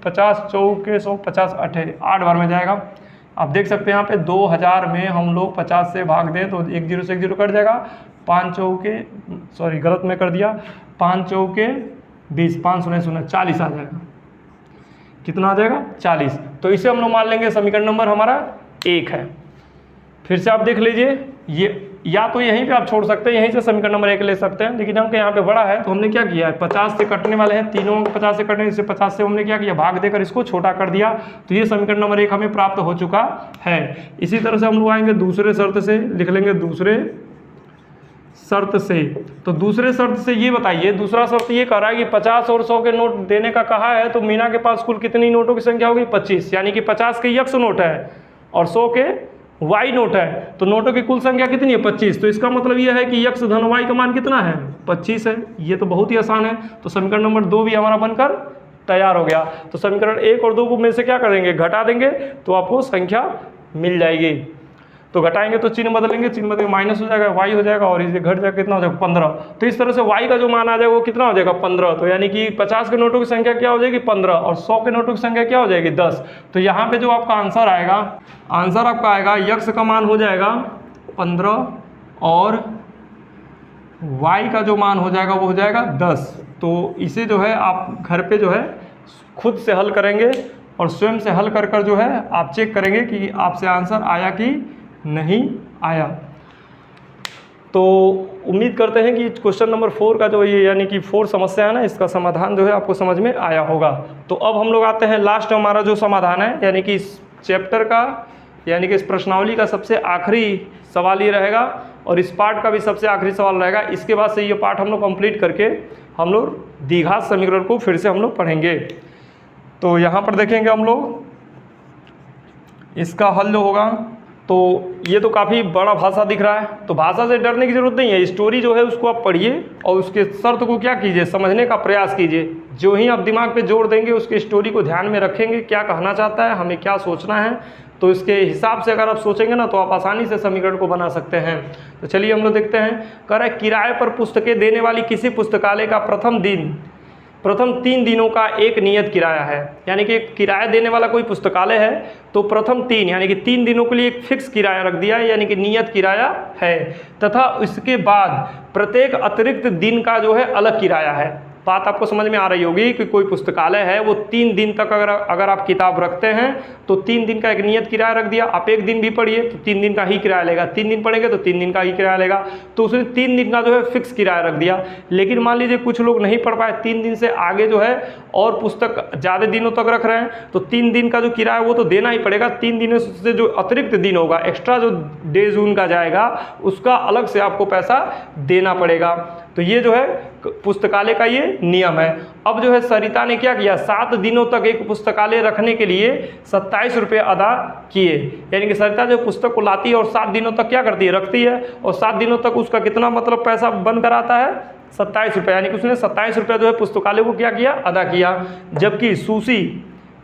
50 चौके 100 50 8 बार में जाएगा। आप देख सकते हैं यहाँ पे 2000 में हम लोग 50 से भाग दें तो 1 0 से 1 0 कट जाएगा, 5 चौके सॉरी गलत में कर दिया, 5 चौके 20 5 0 0 40 आ जाएगा। कितना आ जाएगा 40। तो इसे हम लोग मान लेंगे समीकरण नंबर हमारा 1 है। फिर से आप देख लीजिए, ये या तो यहीं पे आप छोड़ सकते हैं, यहीं से समीकरण नंबर 1 ले सकते हैं, लेकिन हमके यहाँ पे बड़ा है तो हमने क्या किया है 50 से कटने वाले हैं, तीनों 50 से कटने, इससे 50 से हमने क्या किया भाग देकर इसको छोटा कर दिया। तो ये समीकरण नंबर 1 हमें प्राप्त हो चुका है। इसी तरह से हम लोग आएंगे दूसरे शर्त से, लिख लेंगे दूसरे शर्त से। तो दूसरे शर्त से ये बताइए, दूसरा शर्त ये कह रहा है कि 50 और 100 के नोट देने का कहा है तो मीना के पास कुल कितनी नोटों की संख्या होगी 25, यानी कि 50 के x नोट है और 100 के y नोट है, तो नोटों की कुल संख्या कितनी है 25। तो इसका मतलब यह है कि x धन y का मान कितना है 25 है। ये तो बहुत ही आसान है। तो समीकरण नंबर 2 भी हमारा बनकर तैयार हो गया। तो समीकरण 1 और 2 को में से क्या करेंगे घटा देंगे तो आपको संख्या मिल जाएगी। तो घटाएंगे तो चिन्ह बदलेंगे, चिन्ह बदलेंगे माइनस हो जाएगा y हो जाएगा और इसे घट जाएगा कितना हो जाएगा 15। तो इस तरह से y का जो मान आ जाएगा वो कितना हो जाएगा 15। तो यानी कि 50 के नोटों की संख्या क्या हो जाएगी 15 और 100 के नोटों की संख्या क्या हो जाएगी 10। तो यहाँ पे जो आपका आंसर आएगा, आंसर आपका आएगा x का मान हो जाएगा 15 और y का जो मान हो जाएगा वो हो जाएगा 10। तो इसे जो है आप घर पे जो है खुद से हल करेंगे और स्वयं से हल कर कर जो है आप चेक करेंगे कि आपसे आंसर आया कि नहीं आया। तो उम्मीद करते हैं कि क्वेश्चन नंबर 4 का जो ये यानी कि 4 समस्या है ना, इसका समाधान जो है आपको समझ में आया होगा। तो अब हम लोग आते हैं लास्ट हमारा जो समाधान है, यानी कि इस चैप्टर का यानी कि इस प्रश्नावली का सबसे आखिरी सवाल ये रहेगा और इस पार्ट का भी सबसे आखिरी सवाल रहेगा। इसके बाद से ये पार्ट हम लोग कंप्लीट करके हम लोग द्विघात समीकरण को फिर से हम लोग पढ़ेंगे। तो यहाँ पर देखेंगे हम लोग इसका हल जो होगा, तो ये तो काफ़ी बड़ा भाषा दिख रहा है, तो भाषा से डरने की ज़रूरत नहीं है। स्टोरी जो है उसको आप पढ़िए और उसके शर्त को क्या कीजिए समझने का प्रयास कीजिए। जो ही आप दिमाग पे जोर देंगे उसके स्टोरी को ध्यान में रखेंगे, क्या कहना चाहता है, हमें क्या सोचना है, तो इसके हिसाब से अगर आप सोचेंगे ना तो आप आसानी से समीकरण को बना सकते हैं। तो चलिए हम लोग देखते हैं। कह रहा है किराए पर पुस्तकें देने वाली किसी पुस्तकालय का प्रथम 3 दिनों का एक नियत किराया है। यानी कि किराया देने वाला कोई पुस्तकालय है तो प्रथम 3 यानी कि 3 दिनों के लिए एक फिक्स किराया रख दिया है, यानी कि नियत किराया है, तथा इसके बाद प्रत्येक अतिरिक्त दिन का जो है अलग किराया है। बात आपको समझ में आ रही होगी कि कोई पुस्तकालय है वो 3 दिन तक अगर आप किताब रखते हैं तो 3 दिन का एक नियत किराया रख दिया। आप एक दिन भी पढ़िए तो 3 दिन का ही किराया लेगा, 3 दिन पढ़ेंगे तो 3 दिन का ही किराया लेगा। तो उसने 3 दिन का जो है फिक्स किराया रख दिया। लेकिन मान लीजिए कुछ लोग नहीं पढ़ पाए, 3 दिन से आगे जो है और पुस्तक ज़्यादा दिनों तक रख रहे हैं, तो 3 दिन का जो किराया वो तो देना ही पड़ेगा। 3 दिनों से जो अतिरिक्त दिन होगा, एक्स्ट्रा जो डेज उनका जाएगा, उसका अलग से आपको पैसा देना पड़ेगा। तो ये जो है पुस्तकालय का ये नियम है। अब जो है सरिता ने क्या किया, 7 दिनों तक एक पुस्तकालय रखने के लिए 27 रुपये अदा किए। यानी कि सरिता जो पुस्तक को लाती है और 7 दिनों तक क्या करती है, रखती है, और 7 दिनों तक उसका कितना मतलब पैसा बन कर आता है, 27 रुपये। यानी कि उसने 27 रुपये जो है पुस्तकालय को क्या किया, अदा किया। जबकि सुशी,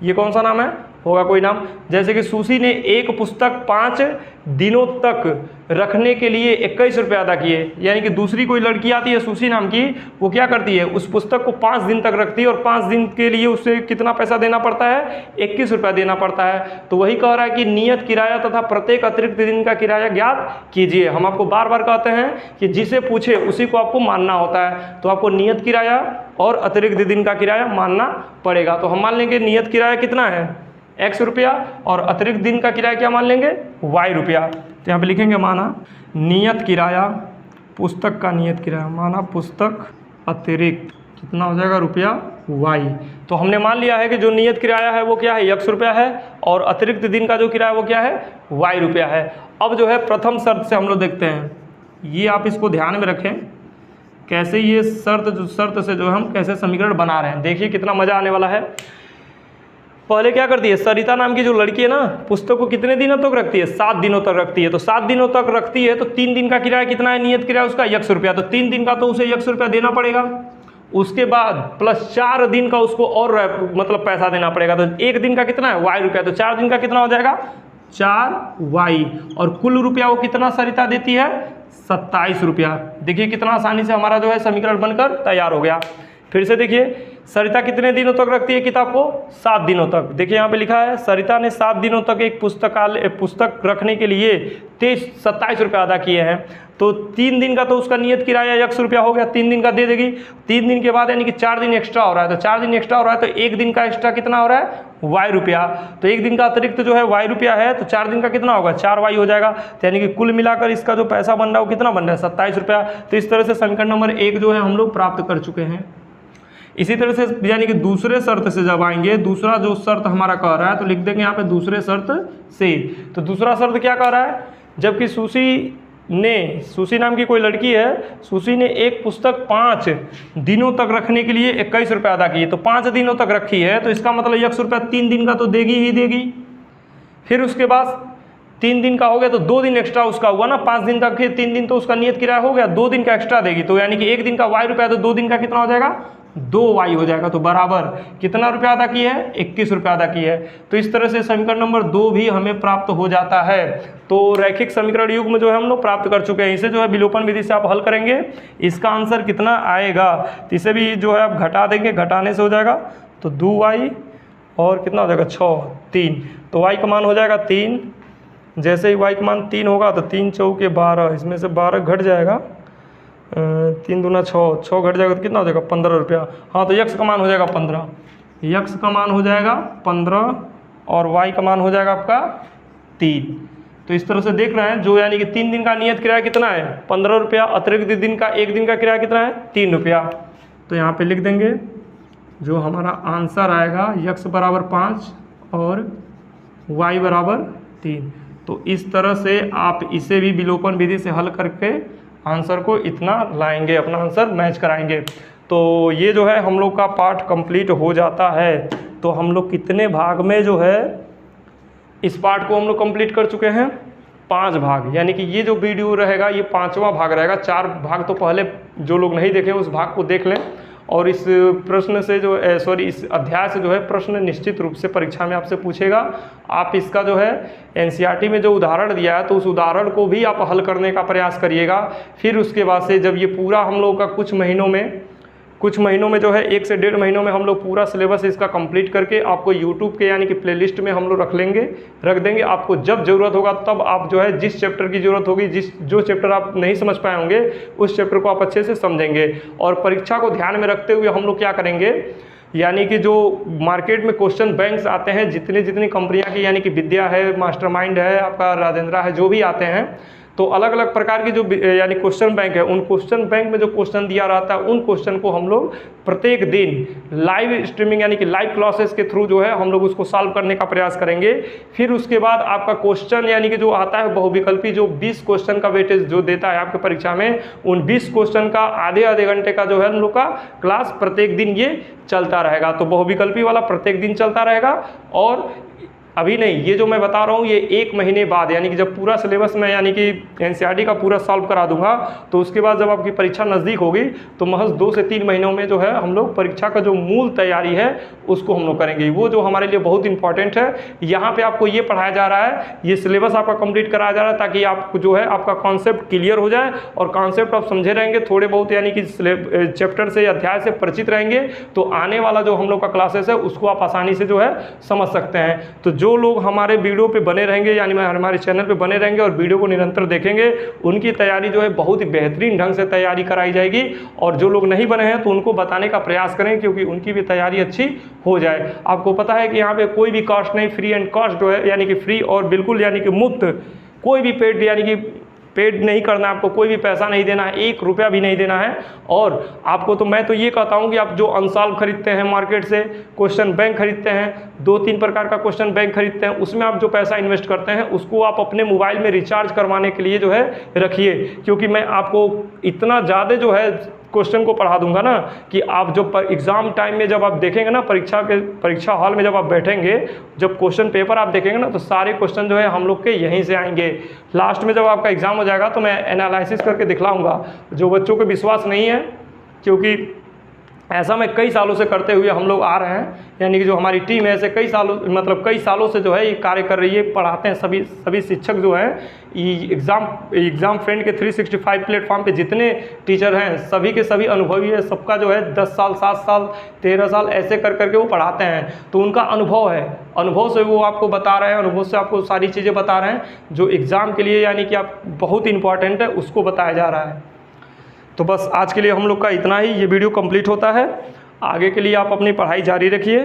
ये कौन सा नाम है, होगा कोई नाम, जैसे कि सुशी ने एक पुस्तक 5 दिनों तक रखने के लिए 21 रुपये अदा किए। यानी कि दूसरी कोई लड़की आती है सुशी नाम की, वो क्या करती है, उस पुस्तक को 5 दिन तक रखती है और 5 दिन के लिए उसे कितना पैसा देना पड़ता है, 21 रुपये देना पड़ता है। तो वही कह रहा है कि नियत किराया तथा प्रत्येक अतिरिक्त दिन का किराया ज्ञात कीजिए। हम आपको बार बार कहते हैं कि जिसे पूछे उसी को आपको मानना होता है। तो आपको नियत किराया और अतिरिक्त दिन का किराया मानना पड़ेगा। तो हम मान लेंगे नियत किराया कितना है, x रुपया, और अतिरिक्त दिन का किराया क्या मान लेंगे, y रुपया। तो यहाँ पे लिखेंगे माना नियत किराया, पुस्तक का नियत किराया, माना पुस्तक अतिरिक्त कितना हो जाएगा, रुपया y। तो हमने मान लिया है कि जो नियत किराया है वो क्या है, x रुपया है, और अतिरिक्त दिन का जो किराया वो क्या है, y रुपया है। अब जो है प्रथम शर्त से हम लोग देखते हैं, ये आप इसको ध्यान में रखें, कैसे ये शर्त से जो हम कैसे समीकरण बना रहे हैं। देखिए कितना मज़ा आने वाला है। पहले क्या करती है, सरिता नाम की जो लड़की है ना, पुस्तक को कितने दिनों तक रखती है, 7 दिनों तक रखती है। तो 7 दिनों तक रखती है तो 3 दिन का किराया कितना है, नियत किराया उसका 1 रुपया। तो 3 दिन का तो उसे 1 रुपया देना पड़ेगा। उसके बाद प्लस 4 दिन का उसको और मतलब पैसा देना पड़ेगा। तो 1 दिन का कितना है, y रुपया। तो 4 दिन का कितना हो जाएगा, 4y। और कुल रुपया वो कितना सरिता देती है, 27 रुपया। देखिए कितना आसानी से हमारा जो है समीकरण बनकर तैयार हो गया। फिर से देखिए, सरिता कितने दिनों तक रखती है किताब को, 7 दिनों तक। देखिए यहाँ पे लिखा है सरिता ने 7 दिनों तक एक पुस्तक रखने के लिए 27 रुपये अदा किए हैं। तो 3 दिन का तो उसका नियत किराया 1 रुपया हो गया, 3 दिन का दे देगी। 3 दिन के बाद यानी कि 4 दिन एक्स्ट्रा हो रहा है। तो 4 दिन एक्स्ट्रा हो रहा है तो 1 दिन का एक्स्ट्रा कितना हो रहा है, y रुपया। तो 1 दिन का अतिरिक्त जो है y रुपया है, तो 4 दिन का कितना होगा, 4y हो जाएगा। तो यानी कि कुल मिलाकर इसका जो पैसा बन रहा है वो कितना बन रहा है, 27 रुपया। तो इस तरह से समीकरण नंबर 1 जो है हम लोग प्राप्त कर चुके हैं। इसी तरह से यानी कि दूसरे शर्त से जब आएंगे, दूसरा जो शर्त हमारा कह रहा है, तो लिख देंगे यहाँ पे दूसरे शर्त से। तो दूसरा शर्त क्या कह रहा है, जबकि सुशी नाम की कोई लड़की है, सुशी ने एक पुस्तक 5 दिनों तक रखने के लिए 21 रुपये अदा किए। तो 5 दिनों तक रखी है तो इसका मतलब 1 रुपया 3 दिन का तो देगी ही देगी। फिर उसके बाद 3 दिन का हो गया तो 2 दिन एक्स्ट्रा उसका हुआ ना, 5 दिन का, फिर 3 दिन तो उसका नियत किराया हो गया, 2 दिन का एक्स्ट्रा देगी। तो यानी कि 1 दिन का y रुपया, तो 2 दिन का कितना हो जाएगा, 2y हो जाएगा। तो बराबर कितना रुपया अदा की है, 21 रुपया अदा की है। तो इस तरह से समीकरण नंबर 2 भी हमें प्राप्त हो जाता है। तो रैखिक समीकरण युग्म जो है हम लोग प्राप्त कर चुके हैं। इसे जो है विलोपन विधि से आप हल करेंगे, इसका आंसर कितना आएगा, तो इसे भी जो है आप घटा देंगे, घटाने से हो जाएगा तो 2y और कितना हो जाएगा, 6, 3। तो y का मान हो जाएगा 3। जैसे ही y का मान 3 होगा तो 3 चौके 12, इसमें से 12 घट जाएगा, 3 दूना 6 घट जाएगा तो कितना हो जाएगा, 15 रुपया। हाँ, तो x का मान हो जाएगा 15, x का मान हो जाएगा 15 और y का मान हो जाएगा आपका 3। तो इस तरह से देख रहे हैं, जो यानी कि 3 दिन का नियत किराया कितना है, 15 रुपया, अतिरिक्त दिन का 1 दिन का किराया कितना है, 3 रुपया। तो यहाँ पे लिख देंगे जो हमारा आंसर आएगा, x बराबर 5 और y बराबर 3। तो इस तरह से आप इसे भी विलोपन विधि से हल करके आंसर को इतना लाएंगे, अपना आंसर मैच कराएंगे। तो ये जो है हम लोग का पार्ट कंप्लीट हो जाता है। तो हम लोग कितने भाग में जो है इस पार्ट को हम लोग कंप्लीट कर चुके हैं, 5 भाग। यानी कि ये जो वीडियो रहेगा ये 5वां भाग रहेगा। 4 भाग तो पहले जो लोग नहीं देखे उस भाग को देख लें। और इस प्रश्न से जो इस अध्याय से जो है प्रश्न निश्चित रूप से परीक्षा में आपसे पूछेगा। आप इसका जो है एनसीईआरटी में जो उदाहरण दिया है तो उस उदाहरण को भी आप हल करने का प्रयास करिएगा। फिर उसके बाद से जब ये पूरा हम लोग का कुछ महीनों में कुछ महीनों में जो है 1 से 1.5 महीनों में हम लोग पूरा सिलेबस इसका कंप्लीट करके आपको यूट्यूब के यानी कि प्लेलिस्ट में हम लोग रख देंगे। आपको जब ज़रूरत होगा तब आप जो है जिस चैप्टर की ज़रूरत होगी, जो चैप्टर आप नहीं समझ पाए होंगे उस चैप्टर को आप अच्छे से समझेंगे। और परीक्षा को ध्यान में रखते हुए हम लोग क्या करेंगे, यानी कि जो मार्केट में क्वेश्चन बैंक्स आते हैं, जितनी कंपनियां की यानी कि विद्या है, मास्टरमाइंड है, आपका राजेंद्रा है, जो भी आते हैं, तो अलग अलग प्रकार की जो यानी क्वेश्चन बैंक है, उन क्वेश्चन बैंक में जो क्वेश्चन दिया रहता है उन क्वेश्चन को हम लोग प्रत्येक दिन लाइव स्ट्रीमिंग यानी कि लाइव क्लासेस के थ्रू जो है हम लोग उसको सॉल्व करने का प्रयास करेंगे। फिर उसके बाद आपका क्वेश्चन यानी कि जो आता है बहुविकल्पी, जो 20 क्वेश्चन का वेटेज जो देता है आपके परीक्षा में, उन 20 क्वेश्चन का आधे घंटे का जो है हम लोग का क्लास प्रत्येक दिन ये चलता रहेगा। तो बहुविकल्पी वाला प्रत्येक दिन चलता रहेगा। और अभी नहीं, ये जो मैं बता रहा हूँ ये 1 महीने बाद, यानी कि जब पूरा सिलेबस मैं यानी कि एनसीईआरटी का पूरा सॉल्व करा दूंगा, तो उसके बाद जब आपकी परीक्षा नज़दीक होगी तो महज 2 से 3 महीनों में जो है हम लोग परीक्षा का जो मूल तैयारी है उसको हम लोग करेंगे। वो जो हमारे लिए बहुत इंपॉर्टेंट है, यहाँ पे आपको ये पढ़ाया जा रहा है, ये सिलेबस आपका कंप्लीट कराया जा रहा है ताकि आपको जो है आपका कॉन्सेप्ट क्लियर हो जाए। और कॉन्सेप्ट आप समझे रहेंगे, थोड़े बहुत यानी कि चैप्टर से, अध्याय से परिचित रहेंगे, तो आने वाला जो हम लोग का क्लासेस है उसको आप आसानी से जो है समझ सकते हैं। तो जो लोग हमारे वीडियो पे बने रहेंगे, यानी हमारे चैनल पे बने रहेंगे और वीडियो को निरंतर देखेंगे, उनकी तैयारी जो है बहुत ही बेहतरीन ढंग से तैयारी कराई जाएगी। और जो लोग नहीं बने हैं तो उनको बताने का प्रयास करें, क्योंकि उनकी भी तैयारी अच्छी हो जाए। आपको पता है कि यहाँ पे कोई भी कॉस्ट नहीं, फ्री एंड कॉस्ट जो है यानी कि फ्री और बिल्कुल यानी कि मुफ्त, कोई भी पेड यानी कि पेड नहीं करना है, आपको कोई भी पैसा नहीं देना है, 1 रुपया भी नहीं देना है। और आपको तो मैं तो ये कहता हूँ कि आप जो अनसॉल्व खरीदते हैं मार्केट से, क्वेश्चन बैंक खरीदते हैं, 2-3 प्रकार का क्वेश्चन बैंक खरीदते हैं, उसमें आप जो पैसा इन्वेस्ट करते हैं उसको आप अपने मोबाइल में रिचार्ज करवाने के लिए जो है रखिए। क्योंकि मैं आपको इतना ज़्यादा जो है क्वेश्चन को पढ़ा दूंगा ना कि आप जो एग्ज़ाम टाइम में जब आप देखेंगे ना, परीक्षा हॉल में जब आप बैठेंगे, जब क्वेश्चन पेपर आप देखेंगे ना, तो सारे क्वेश्चन जो है हम लोग के यहीं से आएंगे। लास्ट में जब आपका एग्ज़ाम हो जाएगा तो मैं एनालिसिस करके दिखलाऊंगा। जो बच्चों को विश्वास नहीं है, क्योंकि ऐसा मैं कई सालों से करते हुए हम लोग आ रहे हैं, यानी कि जो हमारी टीम है ऐसे कई सालों से जो है ये कार्य कर रही है, पढ़ाते हैं। सभी शिक्षक जो हैं एग्ज़ाम फ्रेंड के 365 प्लेटफॉर्म पे जितने टीचर हैं सभी के सभी अनुभवी है। सबका जो है 10 साल, 7 साल, 13 साल ऐसे कर करके वो पढ़ाते हैं, तो उनका अनुभव है, अनुभव से वो आपको बता रहे हैं, अनुभव से आपको सारी चीज़ें बता रहे हैं जो एग्ज़ाम के लिए यानी कि आप बहुत इंपॉर्टेंट है उसको बताया जा रहा है। तो बस आज के लिए हम लोग का इतना ही, ये वीडियो कंप्लीट होता है। आगे के लिए आप अपनी पढ़ाई जारी रखिए।